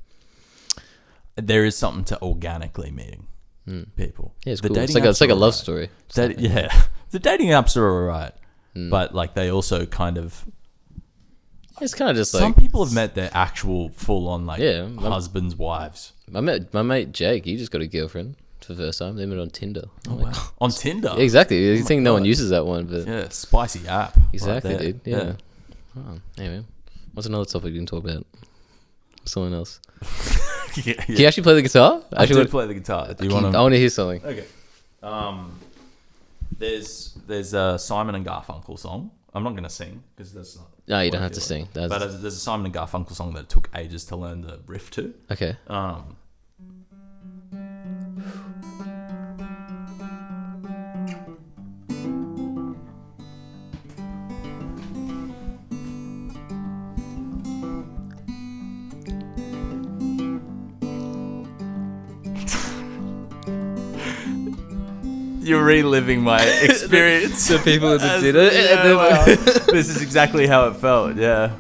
A: There is something to organically meeting people.
B: Yeah, it's
A: The
B: cool. It's
A: dating
B: like
A: apps
B: a
A: are
B: love
A: alright.
B: story.
A: Yeah, the dating apps are alright, but like they also kind of.
B: It's kind of just
A: Some
B: like
A: people have met their actual full-on like
B: Yeah,
A: husbands, wives
B: I met my mate Jake. He just got a girlfriend for the first time. They met on Tinder. I'm like,
A: on Tinder.
B: yeah, exactly. You think no one
A: God.
B: uses that one, but
A: Yeah, spicy app. right
B: exactly,
A: there.
B: dude. Yeah. Oh, anyway, what's another topic we can talk about? Someone else.
A: yeah.
B: Can you actually play the guitar?
A: I do
B: wanna-
A: play the guitar. Do you
B: I
A: want
B: want to hear something.
A: Okay. There's a Simon and Garfunkel song I'm not gonna sing because that's not.
B: No, you
A: what
B: don't
A: I
B: have to
A: feel
B: sing.
A: like. But there's a Simon and Garfunkel song that took ages to learn the riff to.
B: Okay.
A: You're reliving my experience.
B: The people that did it.
A: Yeah, well, this is exactly how it felt. Yeah.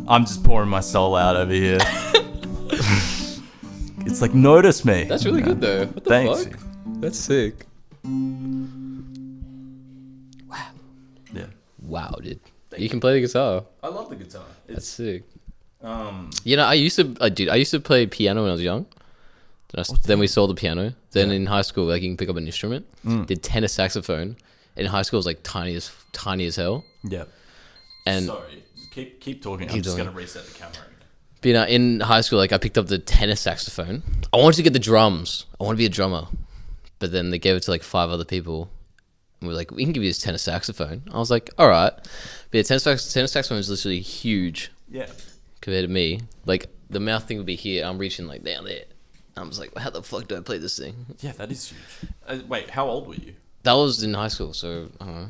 A: I'm just pouring my soul out over here. It's like, notice me.
B: That's really good though. What the
A: Thanks.
B: fuck? That's sick.
A: Yeah.
B: Wow, dude. You can play the guitar.
A: I love the guitar.
B: That's sick.
A: Um,
B: You know, I used to play piano when I was young. Then we sold the piano. Then in high school, like you can pick up an instrument. Did tenor saxophone. In high school, it was like tiny as hell.
A: yeah.
B: And
A: Sorry. Keep talking. I'm
B: Keep
A: just
B: talking.
A: gonna reset the camera.
B: but, you know, in high school, like I picked up the tenor saxophone. I wanted to get the drums. I want to be a drummer. But then they gave it to like 5 other people. And we were like, we can give you this tenor saxophone. I was like, all right. But yeah, tenor saxophone is literally huge
A: Yeah.
B: compared to me. Like the mouth thing would be here. I'm reaching like down there. I'm just like, how the fuck do I play this thing?
A: Yeah, that is huge. Wait, how old were you?
B: That was in high school, so I don't know.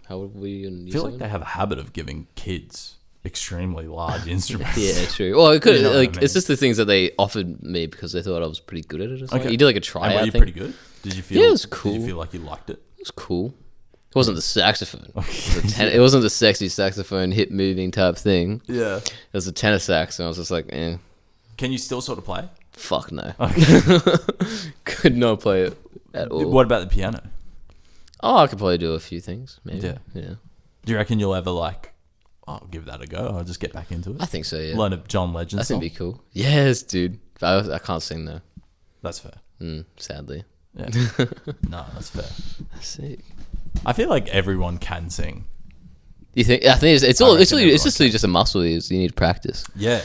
B: How old were you in
A: I feel like they have a habit of giving kids extremely large instruments.
B: Yeah, true. Well, it could
A: You know what
B: like
A: I mean.
B: it's just the things that they offered me because they thought I was pretty good at it or something.
A: Okay.
B: You did like a
A: And
B: tryout
A: were you
B: thing.
A: pretty good? Did you feel?
B: Yeah, it was
A: Did
B: cool.
A: you feel like you liked it?
B: It was cool. It wasn't the saxophone. It wasn't the sexy saxophone hip moving type thing.
A: Yeah.
B: It was a tenor sax, and I was just like,
A: Can you still sort of play?
B: fuck no. Could not play it at all.
A: What about the piano?
B: Oh, I could probably do a few things, maybe.
A: Yeah.
B: Yeah.
A: Do you reckon you'll ever I'll give that a go. I'll just get back into it.
B: I think so, yeah.
A: Learn a John Legend
B: I
A: song.
B: think it'd be cool. Yes, dude. I can't sing though.
A: That's fair.
B: Sadly.
A: Yeah. No, that's fair.
B: Sick.
A: I feel like everyone can sing.
B: You think? I think it's
A: I
B: all.
A: reckon
B: It's
A: everyone
B: just a muscle. You need practice.
A: Yeah.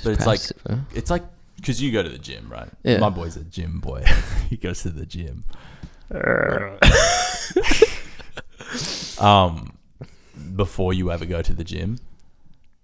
A: But it's
B: Practice
A: like
B: it, bro.
A: because you go to the gym, right?
B: Yeah.
A: My boy's a gym boy. He goes to the gym. Before you ever go to the gym,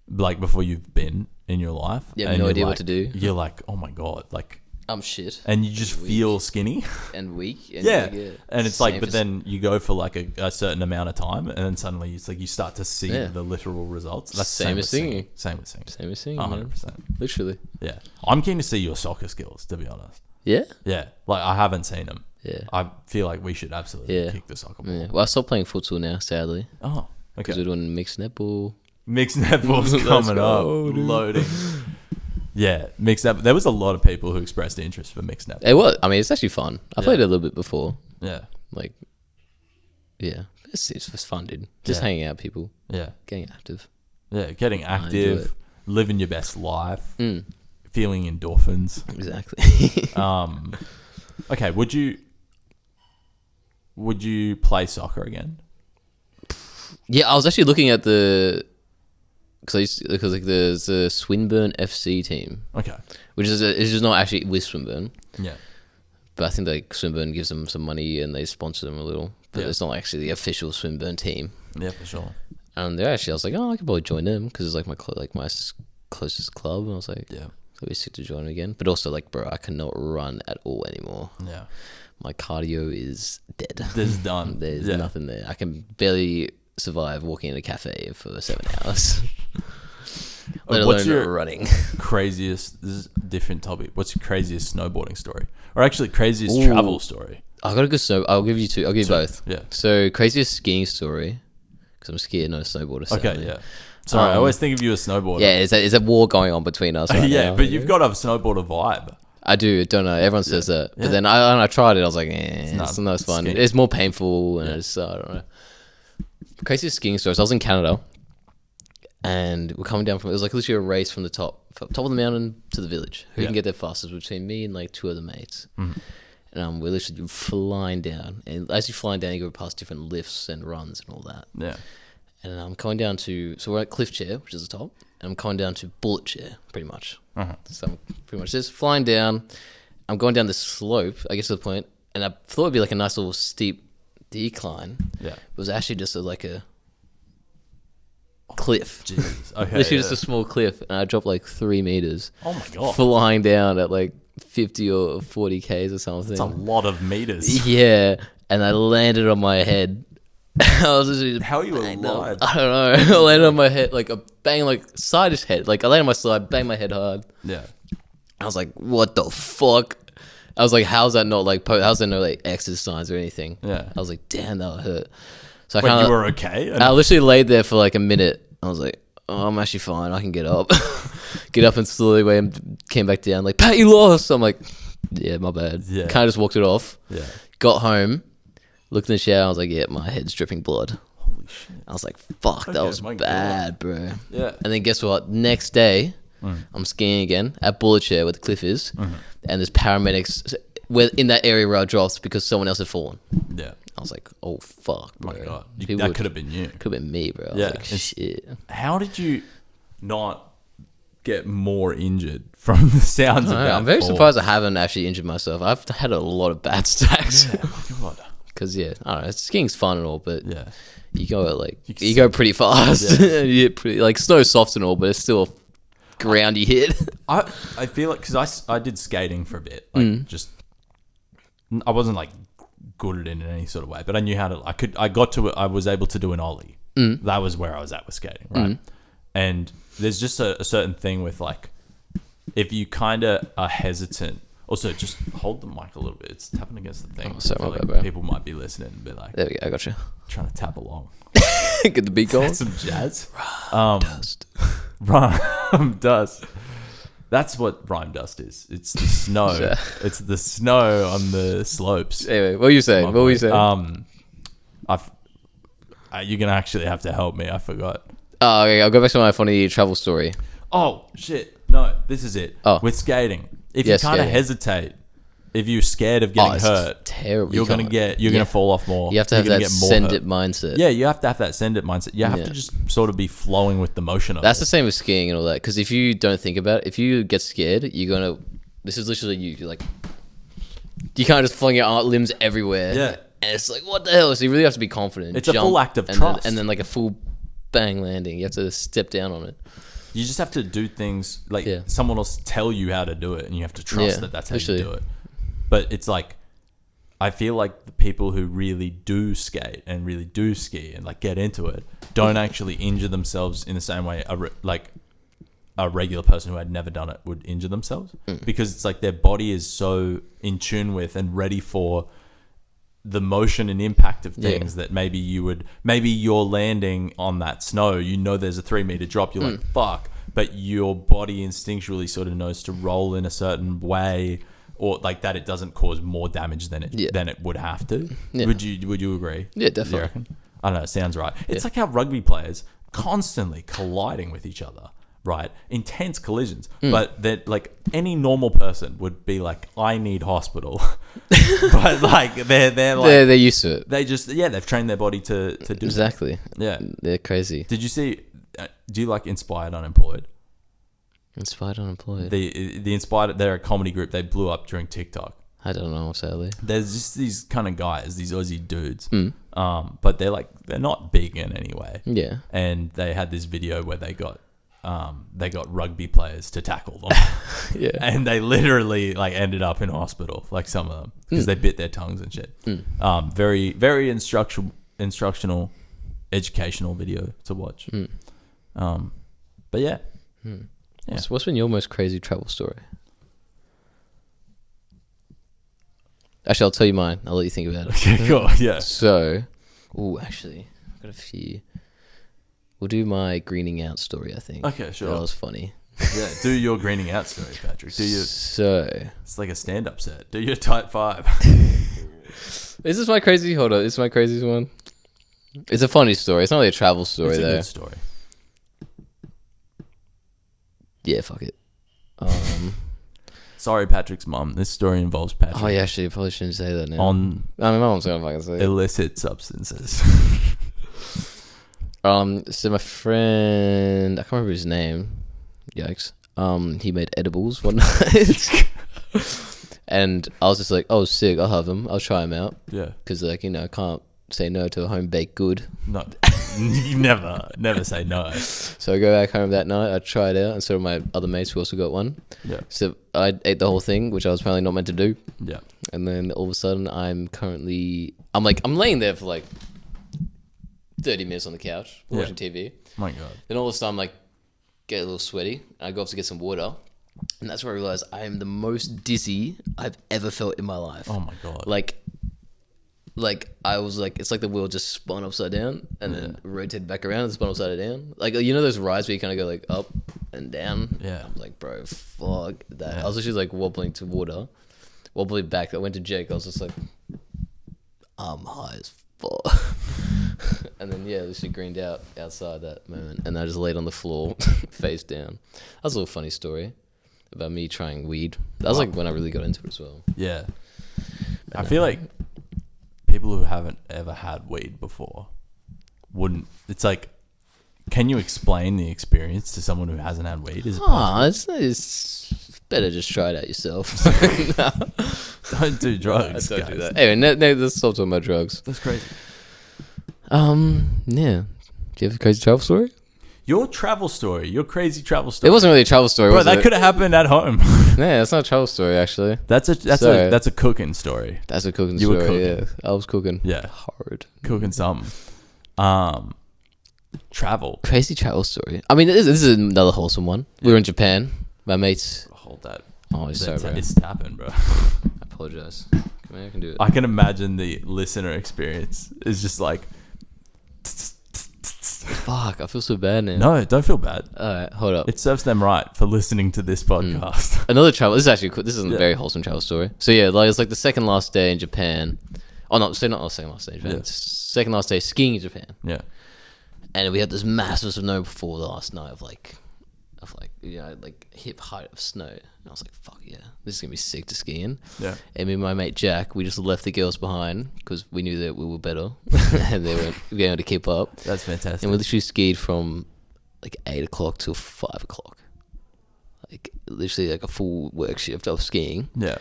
A: like before you've been in your life,
B: You have
A: and
B: no
A: you're
B: idea what
A: like-
B: to do.
A: You're like, oh my god, like,
B: I'm shit
A: and you just feel skinny.
B: and weak. And
A: Yeah.
B: like,
A: And it's like,
B: Same
A: but
B: as-
A: then you go for like a certain amount of time, and then suddenly it's like you start to see
B: Yeah.
A: the literal results. That's
B: Same as singing.
A: Same with singing.
B: Same as singing,
A: 100%.
B: literally.
A: Yeah. I'm keen to see your soccer skills, to be honest.
B: Yeah.
A: Yeah. Like, I haven't seen them.
B: Yeah.
A: I feel like we should absolutely
B: Yeah.
A: kick the soccer ball.
B: Yeah. Well, I stopped playing futsal now, sadly,
A: Oh,
B: because
A: okay.
B: we're doing mixed netball.
A: Mixed netball's
B: Let's
A: coming
B: go,
A: up.
B: dude.
A: Loading. Yeah, mixed netball. There was a lot of people who expressed interest for mixed netball.
B: It was. I mean, it's actually fun. I played it a little bit before.
A: Yeah.
B: Like, yeah, it's fun, dude. Just
A: Yeah.
B: hanging out, with people,
A: Yeah.
B: getting active.
A: Yeah. Getting
B: enjoy
A: active,
B: it.
A: living your best life,
B: Mm,
A: feeling endorphins.
B: exactly.
A: Okay, would you play soccer again?
B: Yeah, I was actually looking at because like there's a Swinburne FC team,
A: Okay.
B: which is it's just not actually with Swinburne,
A: Yeah.
B: but I think like Swinburne gives them some money and they sponsor them a little, but
A: Yeah.
B: it's not actually the official Swinburne team.
A: Yeah, for sure.
B: And they're actually, I was like, oh, I could probably join them because it's like my closest club. And I was like,
A: Yeah.
B: so we sick to join them again. But also like, bro, I cannot run at all anymore.
A: Yeah.
B: My cardio is dead.
A: This is done.
B: There's
A: Yeah.
B: nothing there. I can barely survive walking in a cafe for 7 hours. Let
A: What's
B: alone
A: your
B: running.
A: craziest? This is a different topic. What's your craziest snowboarding story, or actually craziest
B: Ooh.
A: travel story?
B: I got a good snow. I'll give you two. I'll give you both.
A: Yeah.
B: So craziest skiing story, because I'm scared, not a snowboarder.
A: Okay.
B: sadly.
A: Yeah. Sorry, I always think of you as snowboarder.
B: Yeah, is a war going on between us right
A: yeah,
B: now.
A: but you've got a snowboarder vibe.
B: I don't know. Everyone says that.
A: Yeah.
B: But then when I tried it, I was like,
A: not
B: it's not fun.
A: skiing.
B: It's more painful and it's, I don't know. Craziest skiing stories. I was in Canada and we're coming down it was like literally a race from the top of the mountain to the village. Who
A: Yeah.
B: can get there fastest between me and like 2 other mates. And we're literally flying down. And as you're flying down, you go past different lifts and runs and all that.
A: Yeah.
B: And I'm coming down to, so we're at cliff chair, which is the top, and I'm coming down to bullet chair, pretty much. So I'm pretty much just flying down. I'm going down this slope, I get to the point, and I thought it'd be like a nice little steep decline.
A: Yeah.
B: It was actually just like a cliff.
A: Jeez. Okay.
B: Literally just a small cliff, and I dropped like 3 meters,
A: Oh my god.
B: flying down at like 50 or 40 k's or something.
A: It's a lot of meters.
B: Yeah, and I landed on my head. I was just
A: How are you
B: banged up.
A: alive?
B: I don't know. I landed on my head, like a bang, like side head. Like I landed on my side, banged my head hard.
A: Yeah.
B: I was like, what the fuck? I was like, how's that not like, how's there no like exit signs or anything?
A: Yeah.
B: I was like, damn, that hurt. So I
A: Wait,
B: kind
A: you
B: of,
A: were okay?
B: I literally laid there for like a minute. I was like, oh, I'm actually fine. I can get up. Get up and slowly wait and came back down. Like, Pat, you lost. I'm like, yeah, my bad.
A: Yeah.
B: Kind of just walked it off.
A: Yeah.
B: Got home, looked in the shower. I was like, yeah, my head's dripping blood.
A: Holy shit.
B: I was like, fuck, that
A: Okay,
B: was
A: my
B: bad, bro.
A: Yeah.
B: And then guess what? Next day, I'm skiing again at Bullet Share where the cliff is. And there's paramedics in that area where I dropped because someone else had fallen.
A: Yeah.
B: I was like, oh, fuck, bro.
A: Oh my god.
B: People
A: That could have been you.
B: could have been me, bro.
A: Yeah,
B: Like,
A: it's-
B: shit.
A: How did you not get more injured from the sounds of that?
B: I'm very
A: fall?
B: surprised I haven't actually injured myself. I've had a lot of bad stacks.
A: Yeah, my god.
B: Because, yeah, I don't know. Skiing's fun and all, but
A: Yeah.
B: you go like,
A: can
B: you go pretty fast.
A: Yeah.
B: You hit pretty, like, snow's soft and all, but it's still ground you hit.
A: I feel like because I did skating for a bit, like just I wasn't like good at it in any sort of way, but I knew how to. I got to it. I was able to do an ollie. That was where I was at with skating, right? And there's just a certain thing with like if you kind of are hesitant. Also, just hold the mic a little bit. It's tapping against the thing.
B: Oh, sorry,
A: I feel
B: my
A: like
B: bad, bro.
A: people might be listening and be like
B: There we go. I got you.
A: trying to tap along.
B: Get the beat going.
A: Some jazz.
B: Dust.
A: Rhyme dust. That's what rhyme dust is. It's the snow.
B: Yeah.
A: It's the snow on the slopes.
B: Anyway, what were you saying? What were you saying?
A: You're gonna actually have to help me. I forgot.
B: Oh, okay. I'll go back to my funny travel story.
A: Oh shit! No, this is it.
B: Oh.
A: With skating, if
B: Yeah,
A: you kind of
B: skating.
A: hesitate, if you're scared of getting
B: It's
A: hurt,
B: terrible.
A: you're gonna fall off more.
B: You have to
A: You're
B: have
A: gonna
B: that
A: get more
B: send
A: hurt.
B: it mindset.
A: Yeah, you have to have that send it mindset. You have
B: Yeah.
A: to just sort of be flowing with the motion of
B: That's
A: it.
B: the same with skiing and all that. Because if you don't think about it, if you get scared, you're gonna. This is literally you. You're like, you can't just fling your limbs everywhere.
A: Yeah.
B: And it's like, what the hell? So you really have to be confident.
A: It's a full act of
B: and
A: trust.
B: Then, and then like a full bang landing. You have to step down on it.
A: You just have to do things like
B: Yeah.
A: someone else tell you how to do it, and you have to trust
B: Yeah,
A: that that's how
B: literally.
A: you do it. But it's like, I feel like the people who really do skate and really do ski and like get into it don't actually injure themselves in the same way like a regular person who had never done it would injure themselves, because it's like their body is so in tune with and ready for the motion and impact of things that maybe you're landing on that snow, there's a 3 meter drop, you're like, fuck, but your body instinctually sort of knows to roll in a certain way, or like that it doesn't cause more damage than it would have to.
B: Yeah.
A: Would you agree?
B: Yeah,
A: Do
B: definitely.
A: you reckon? I don't know, it sounds right. It's like how rugby players constantly colliding with each other, right? Intense collisions. But that like any normal person would be like, I need hospital. But like they're like
B: They're used to it.
A: they've trained their body to do that.
B: Exactly.
A: Yeah.
B: They're crazy.
A: Did you see do you like Inspired Unemployed?
B: Inspired unemployed.
A: The Inspired, they're a comedy group. They blew up during TikTok.
B: I don't know, sadly.
A: There's just these kind of guys, these Aussie dudes. But they're not big in any way.
B: Yeah.
A: And they had this video where they got rugby players to tackle them.
B: Yeah.
A: And they literally like ended up in hospital, like some of them, because they bit their tongues and shit. Very, very instructional, educational video to watch. But yeah. Yeah.
B: So what's been your most crazy travel story? Actually, I'll tell you mine. I'll let you think about it.
A: Okay, cool. Yeah.
B: So, actually, I've got a few. We'll do my greening out story, I think.
A: Okay, sure.
B: That was funny.
A: Yeah. Do your greening out story, Patrick.
B: So,
A: It's like a stand-up set. Do your type 5.
B: is this my crazy? Hold on. This is my craziest one. It's a funny story. It's not really a travel story,
A: It's a
B: though.
A: good story.
B: Yeah, fuck it.
A: Sorry, Patrick's mum. This story involves Patrick
B: Oh, yeah, actually, I probably shouldn't say that now.
A: on
B: I mean, my mom's gonna fucking say it.
A: illicit substances.
B: So my friend, I can't remember his name. Yikes. He made edibles one night. And I was just like, oh, sick, I'll have them. I'll try them out.
A: Yeah.
B: Because, like, I can't say no to a home baked good.
A: No. You never say no.
B: So I go back home that night. I try it out, and so my other mates who also got one.
A: Yeah.
B: So I ate the whole thing, which I was apparently not meant to do.
A: Yeah.
B: And then all of a sudden, I'm laying there for like 30 minutes on the couch watching TV.
A: My God.
B: Then all of a sudden, I'm like, get a little sweaty. I go off to get some water. And that's where I realized I am the most dizzy I've ever felt in my life.
A: Oh my God.
B: Like I was like, it's like the wheel just spun upside down and then rotated back around and spun upside down. Like, you know those rides where you kind of go like up and down?
A: Yeah.
B: I'm like, bro, fuck that. I was literally like wobbling to water, wobbling back. I went to Jake. I was just like, I'm high as fuck. And then, yeah, literally greened out outside that moment. And I just laid on the floor, face down. That was a little funny story about me trying weed. That was like when I really got into it as well.
A: Yeah. I feel like people who haven't ever had weed before wouldn't. It's like, can you explain the experience to someone who hasn't had weed? Is it possible?
B: It's better just try it out yourself.
A: Don't do drugs.
B: Don't
A: guys.
B: do that. Anyway, let's stop talking about drugs.
A: That's crazy.
B: Yeah. Do you have a crazy travel story?
A: Your travel story, your crazy travel story.
B: It wasn't really a travel story,
A: Bro,
B: was
A: that
B: it?
A: could have happened at home.
B: Yeah, that's not a travel story, actually.
A: That's a cooking story.
B: That's a cooking
A: You
B: story,
A: were cooking.
B: yeah. I was cooking.
A: Yeah.
B: Hard.
A: Cooking something. Travel.
B: Crazy travel story. I mean, this is another wholesome one. We were in Japan. My mates...
A: Hold that.
B: Oh, sorry, bro.
A: It's tapping, bro.
B: I apologize. Come here, I can do it.
A: I can imagine the listener experience is just like.
B: Fuck, I feel so bad now.
A: No, don't feel bad.
B: Alright, hold up.
A: It serves them right for listening to this podcast.
B: Another travel. This is actually cool. This is a very wholesome travel story. So yeah, like it's like the second last day in Japan. Oh no, so not the second last day in Japan.
A: Yeah.
B: Second last day skiing in Japan.
A: Yeah.
B: And we had this massive snow before the last night of hip height of snow. And I was like, fuck yeah, this is gonna be sick to ski in.
A: Yeah.
B: And me and my mate Jack, we just left the girls behind because we knew that we were better and they weren't able to keep up.
A: That's fantastic.
B: And we literally skied from like 8 o'clock till 5 o'clock. Like literally like a full work shift of skiing.
A: Yeah.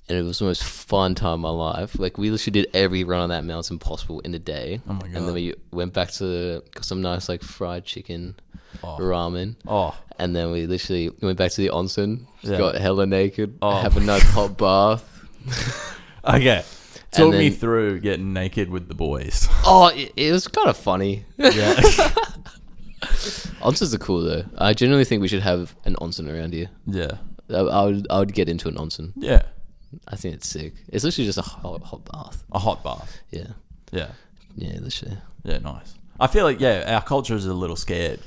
B: And it was the most fun time of my life. Like we literally did every run on that mountain possible in a day.
A: Oh my God.
B: And then we went back to got some nice like fried chicken, ramen.
A: Oh.
B: And then we literally went back to the onsen,
A: Yeah.
B: got hella naked,
A: Oh.
B: have a nice hot bath.
A: Okay. Talk me
B: then-
A: through getting naked with the boys.
B: Oh, it was kind of funny.
A: Yeah.
B: Onsens are cool though. I genuinely think we should have an onsen around here.
A: Yeah.
B: I would get into an onsen.
A: Yeah.
B: I think it's sick. It's literally just a hot bath.
A: A hot bath.
B: Yeah.
A: Yeah.
B: Yeah, literally.
A: Yeah, nice. I feel like, our culture is a little scared.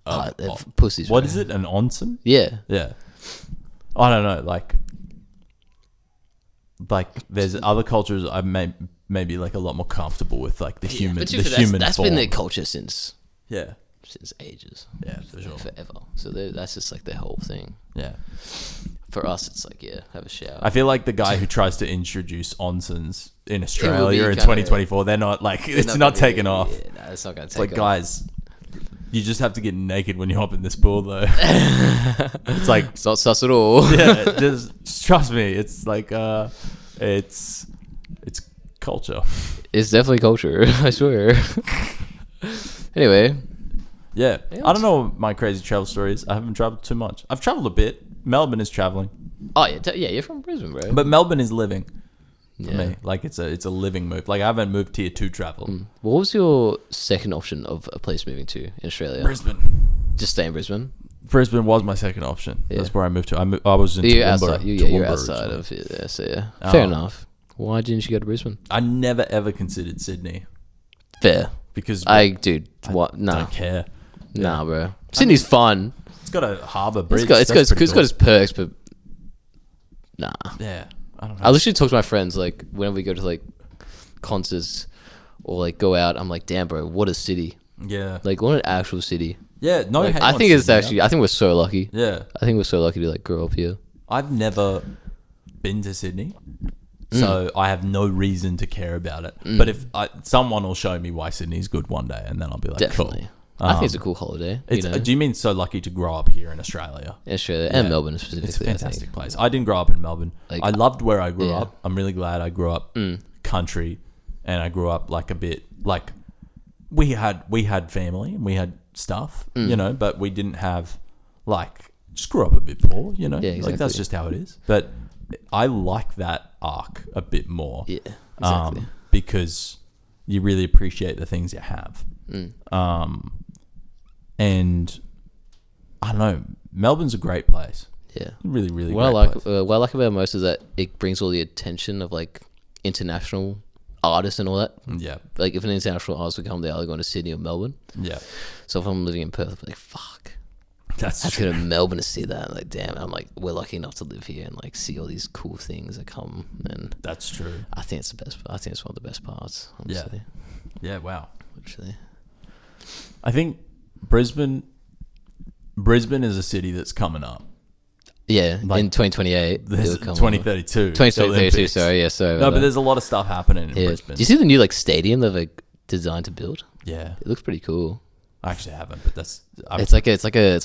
B: They're pussies.
A: What
B: bro.
A: is it? An onsen?
B: Yeah.
A: Yeah. I don't know. Like there's other cultures I maybe like a lot more comfortable with, like the human,
B: but
A: the
B: that's,
A: human
B: that's
A: form.
B: been their culture since
A: Yeah.
B: ages.
A: Yeah, for sure.
B: Forever. So that's just like their whole thing.
A: Yeah.
B: For us, it's like, have a shower.
A: I feel like the guy who tries to introduce onsens in
B: be
A: Australia in
B: kinda-
A: 2024, they're not like, it's not taken off.
B: Yeah, no, it's not going to
A: It's
B: take
A: like,
B: off.
A: guys, you just have to get naked when you hop in this pool, though. It's like,
B: It's not sus at all.
A: yeah, just trust me. It's like, it's culture.
B: It's definitely culture, I swear. Anyway.
A: Yeah. I don't know what my crazy travel stories. I haven't traveled too much. I've traveled a bit. Melbourne is traveling,
B: Oh, yeah, you're from Brisbane, bro.
A: but Melbourne is living for
B: Yeah.
A: me. Like it's a living move. Like I haven't moved here to travel.
B: What was your second option of a place moving to in Australia?
A: Brisbane.
B: Just stay in Brisbane?
A: Brisbane was my second option.
B: Yeah.
A: That's where I moved to. I was in
B: You're
A: Toowoomba.
B: outside, you're
A: Toowoomba
B: outside
A: originally.
B: of it, yeah, so yeah. Fair
A: Oh.
B: enough. Why didn't you go to Brisbane?
A: I never ever considered Sydney
B: Fair.
A: because
B: Dude, what?
A: I
B: Nah.
A: don't care.
B: Nah, bro. Sydney's fun.
A: It's got a harbour bridge.
B: It's got
A: That's pretty
B: its perks, but nah.
A: Yeah, I don't know.
B: I literally talk to my friends like whenever we go to like concerts or like go out. I'm like, damn, bro, what a city!
A: Yeah,
B: Like, what an actual city.
A: yeah. No,
B: Like,
A: hate
B: I
A: on
B: think it's
A: Sydney.
B: actually. I think we're so lucky.
A: Yeah,
B: I think we're so lucky to like grow up here.
A: I've never been to Sydney, so I have no reason to care about it. But if someone will show me why Sydney's good one day, and then I'll be like,
B: Definitely.
A: cool.
B: I think it's a cool holiday.
A: It's,
B: You know,
A: do you mean so lucky to grow up here in Australia?
B: in Australia and
A: Yeah.
B: Melbourne specifically.
A: It's a
B: I think.
A: fantastic place. I didn't grow up in Melbourne.
B: Like,
A: I loved where I grew
B: yeah.
A: up. I'm really glad I grew up country, and I grew up like a bit like we had family and we had stuff, you know, but we didn't have like just grew up a bit poor, you know.
B: Yeah,
A: Like that's
B: exactly.
A: just how it is. But I like that arc a bit more.
B: Yeah, exactly.
A: Because you really appreciate the things you have. And I don't know, Melbourne's a great place.
B: Yeah.
A: Really, really
B: What I
A: great
B: like,
A: place.
B: what I like about it most is that it brings all the attention of like international artists and all that.
A: Yeah.
B: Like if an international artist would come there, I'll go to Sydney or Melbourne.
A: Yeah.
B: So if I'm living in Perth, I'm like, fuck.
A: That's
B: I have to
A: true.
B: go to Melbourne to see that. Like, damn, I'm like, we're lucky enough to live here and like see all these cool things that come. And
A: That's true.
B: I think it's the best. I think it's one of the best parts. Honestly.
A: Yeah, wow.
B: Actually.
A: I think Brisbane is a city that's coming up.
B: Yeah,
A: Like,
B: in 2028.
A: There's
B: it'll come
A: 2032.
B: 2032,
A: Olympics.
B: sorry, yeah, sorry.
A: No,
B: about
A: but
B: that.
A: there's a lot of stuff happening in
B: Yeah.
A: Brisbane.
B: Do you see the new like stadium they've like designed to build?
A: Yeah.
B: It looks pretty cool.
A: I actually haven't, but that's...
B: It's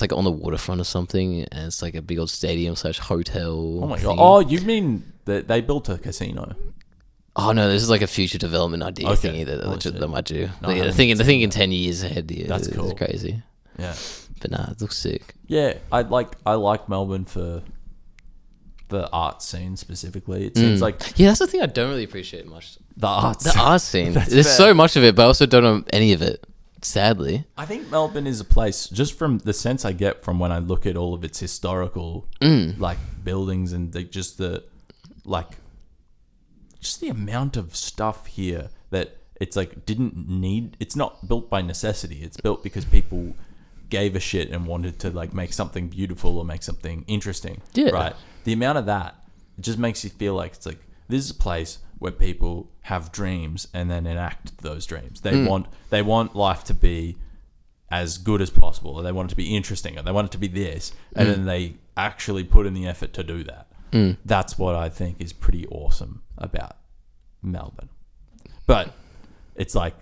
B: like on the waterfront or something, and it's like a big old stadium / hotel.
A: oh my
B: thing.
A: God. Oh, you mean that they built a casino?
B: Oh no, this is like a future development idea
A: Okay.
B: thingy that,
A: Oh, shit.
B: they might do.
A: No, I
B: Like,
A: haven't
B: they're
A: seen
B: thinking 10 years ahead. Yeah,
A: That's
B: it's
A: cool.
B: crazy.
A: Yeah.
B: But nah, it looks sick.
A: Yeah, I like Melbourne for the art scene specifically. It seems like
B: Yeah, that's the thing I don't really appreciate much.
A: the art
B: The art scene.
A: That's
B: There's
A: fair.
B: so much of it, but I also don't know any of it. Sadly.
A: I think Melbourne is a place, just from the sense I get from when I look at all of its historical like buildings and just the amount of stuff here that it's like didn't need. It's not built by necessity. It's built because people gave a shit and wanted to like make something beautiful or make something interesting.
B: Yeah.
A: Right. The amount of that, it just makes you feel like it's like this is a place where people have dreams and then enact those dreams. They want life to be as good as possible, or they want it to be interesting, or they want it to be this, and then they actually put in the effort to do that. That's what I think is pretty awesome about Melbourne. But it's like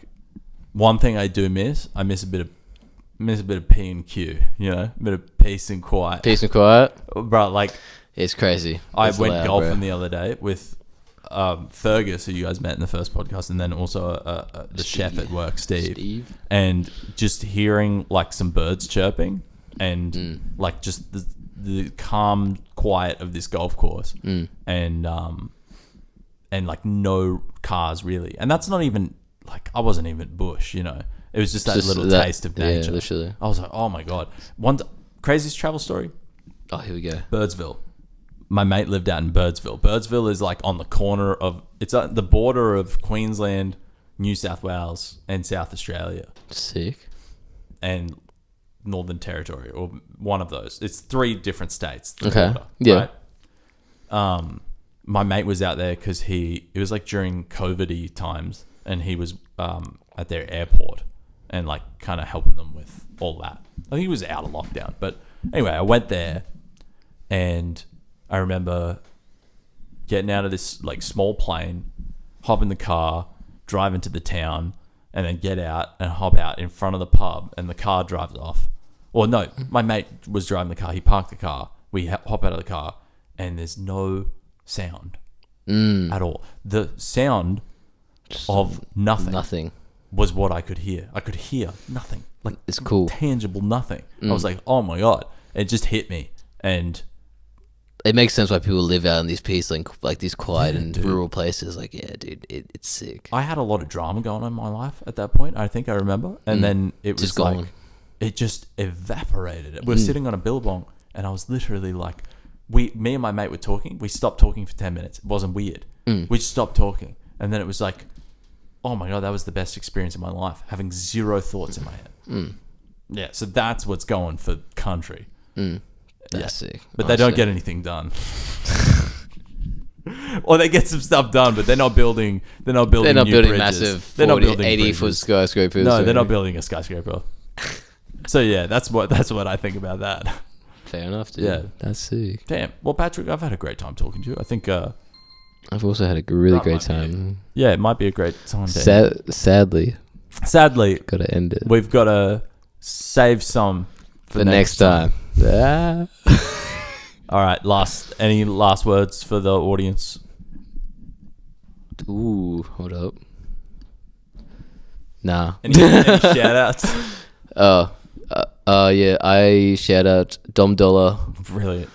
A: one thing I do miss. I miss a bit of P and Q, you know, a bit of peace and quiet.
B: Peace and quiet.
A: Bro, like
B: It's crazy.
A: I
B: It's
A: went
B: loud,
A: golfing
B: bro.
A: the other day with Fergus, who you guys met in the first podcast, and then also the chef at work, Steve. And just hearing like some birds chirping and like just the calm quiet of this golf course and like no cars really. And that's not even like, I wasn't even bush, you know. It was just that little taste of nature.
B: Yeah, literally.
A: I was like, oh my God. Craziest travel story,
B: Oh, here we go.
A: Birdsville. My mate lived out in Birdsville. Birdsville is like on the corner of, it's at the border of Queensland, New South Wales, and South Australia,
B: Sick.
A: and Northern Territory, or one of those. It's 3 different states. The
B: Okay.
A: border,
B: Yeah.
A: Right? My mate was out there because it was like during COVID-y times, and he was at their airport and like kind of helping them with all that. I think he was out of lockdown, but anyway, I went there, and I remember getting out of this like small plane, hop in the car, drive into the town, and then get out and hop out in front of the pub, and the car drives off. Or no, my mate was driving the car. He parked the car. We hop out of the car, and there's no sound at all. The sound of nothing was what I could hear. I could hear nothing. Like
B: It's cool.
A: tangible nothing. I was like, oh my God. It just hit me. And
B: It makes sense why people live out in these peaceful, like these quiet
A: Yeah,
B: and
A: dude.
B: rural places. Like, yeah, dude, it's sick.
A: I had a lot of drama going on in my life at that point. I think I remember. And then it was
B: Just
A: like,
B: gone.
A: it just evaporated. We were sitting on a billabong, and I was literally like, me and my mate were talking. We stopped talking for 10 minutes. It wasn't weird. We just stopped talking. And then it was like, oh my God, that was the best experience of my life. Having zero thoughts in my head. Yeah. So that's what's going for country.
B: That's sick.
A: But they don't
B: honestly.
A: get anything done. Or they get some stuff done, but they're not building. They're not building.
B: They're not
A: new
B: building
A: bridges.
B: massive
A: They're not
B: 40,
A: building
B: 80
A: bridges.
B: foot skyscrapers.
A: No,
B: or-
A: they're not building a skyscraper. So yeah, that's what I think about that.
B: Fair enough, dude.
A: Yeah.
B: That's sick.
A: Damn. Well, Patrick, I've had a great time talking to you. I think
B: I've also had a really
A: That
B: great
A: might be it.
B: time.
A: yeah, it might be a great time. Dan.
B: Sadly,
A: Sadly,
B: gotta end it
A: we've got to save some
B: for next time. Ah.
A: All right. Any last words for the audience?
B: Ooh, hold up. Nah.
A: Any shout outs?
B: Yeah. I shout out Dom Dollar,
A: Brilliant.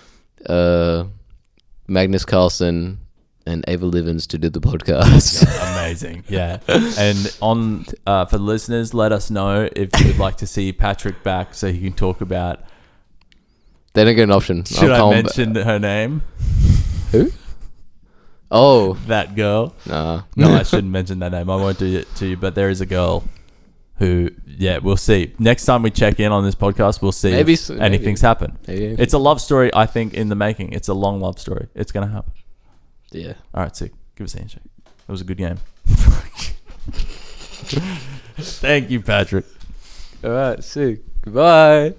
B: Magnus Carlsen, and Ava Livens to do the podcast.
A: Amazing. Yeah. And on for the listeners, let us know if you would like to see Patrick back so he can talk about.
B: They don't get an option.
A: Should I mention her name?
B: Who? Oh,
A: That girl.
B: nah.
A: No, I shouldn't mention that name. I won't do it to you, but there is a girl who, yeah, we'll see. Next time we check in on this podcast, we'll see if anything's happened.
B: Maybe.
A: It's a love story, I think, in the making. It's a long love story. It's going to happen.
B: Yeah.
A: All right, sick. Give us a handshake. It was a good game. Thank you, Patrick.
B: All right. Sick. Goodbye.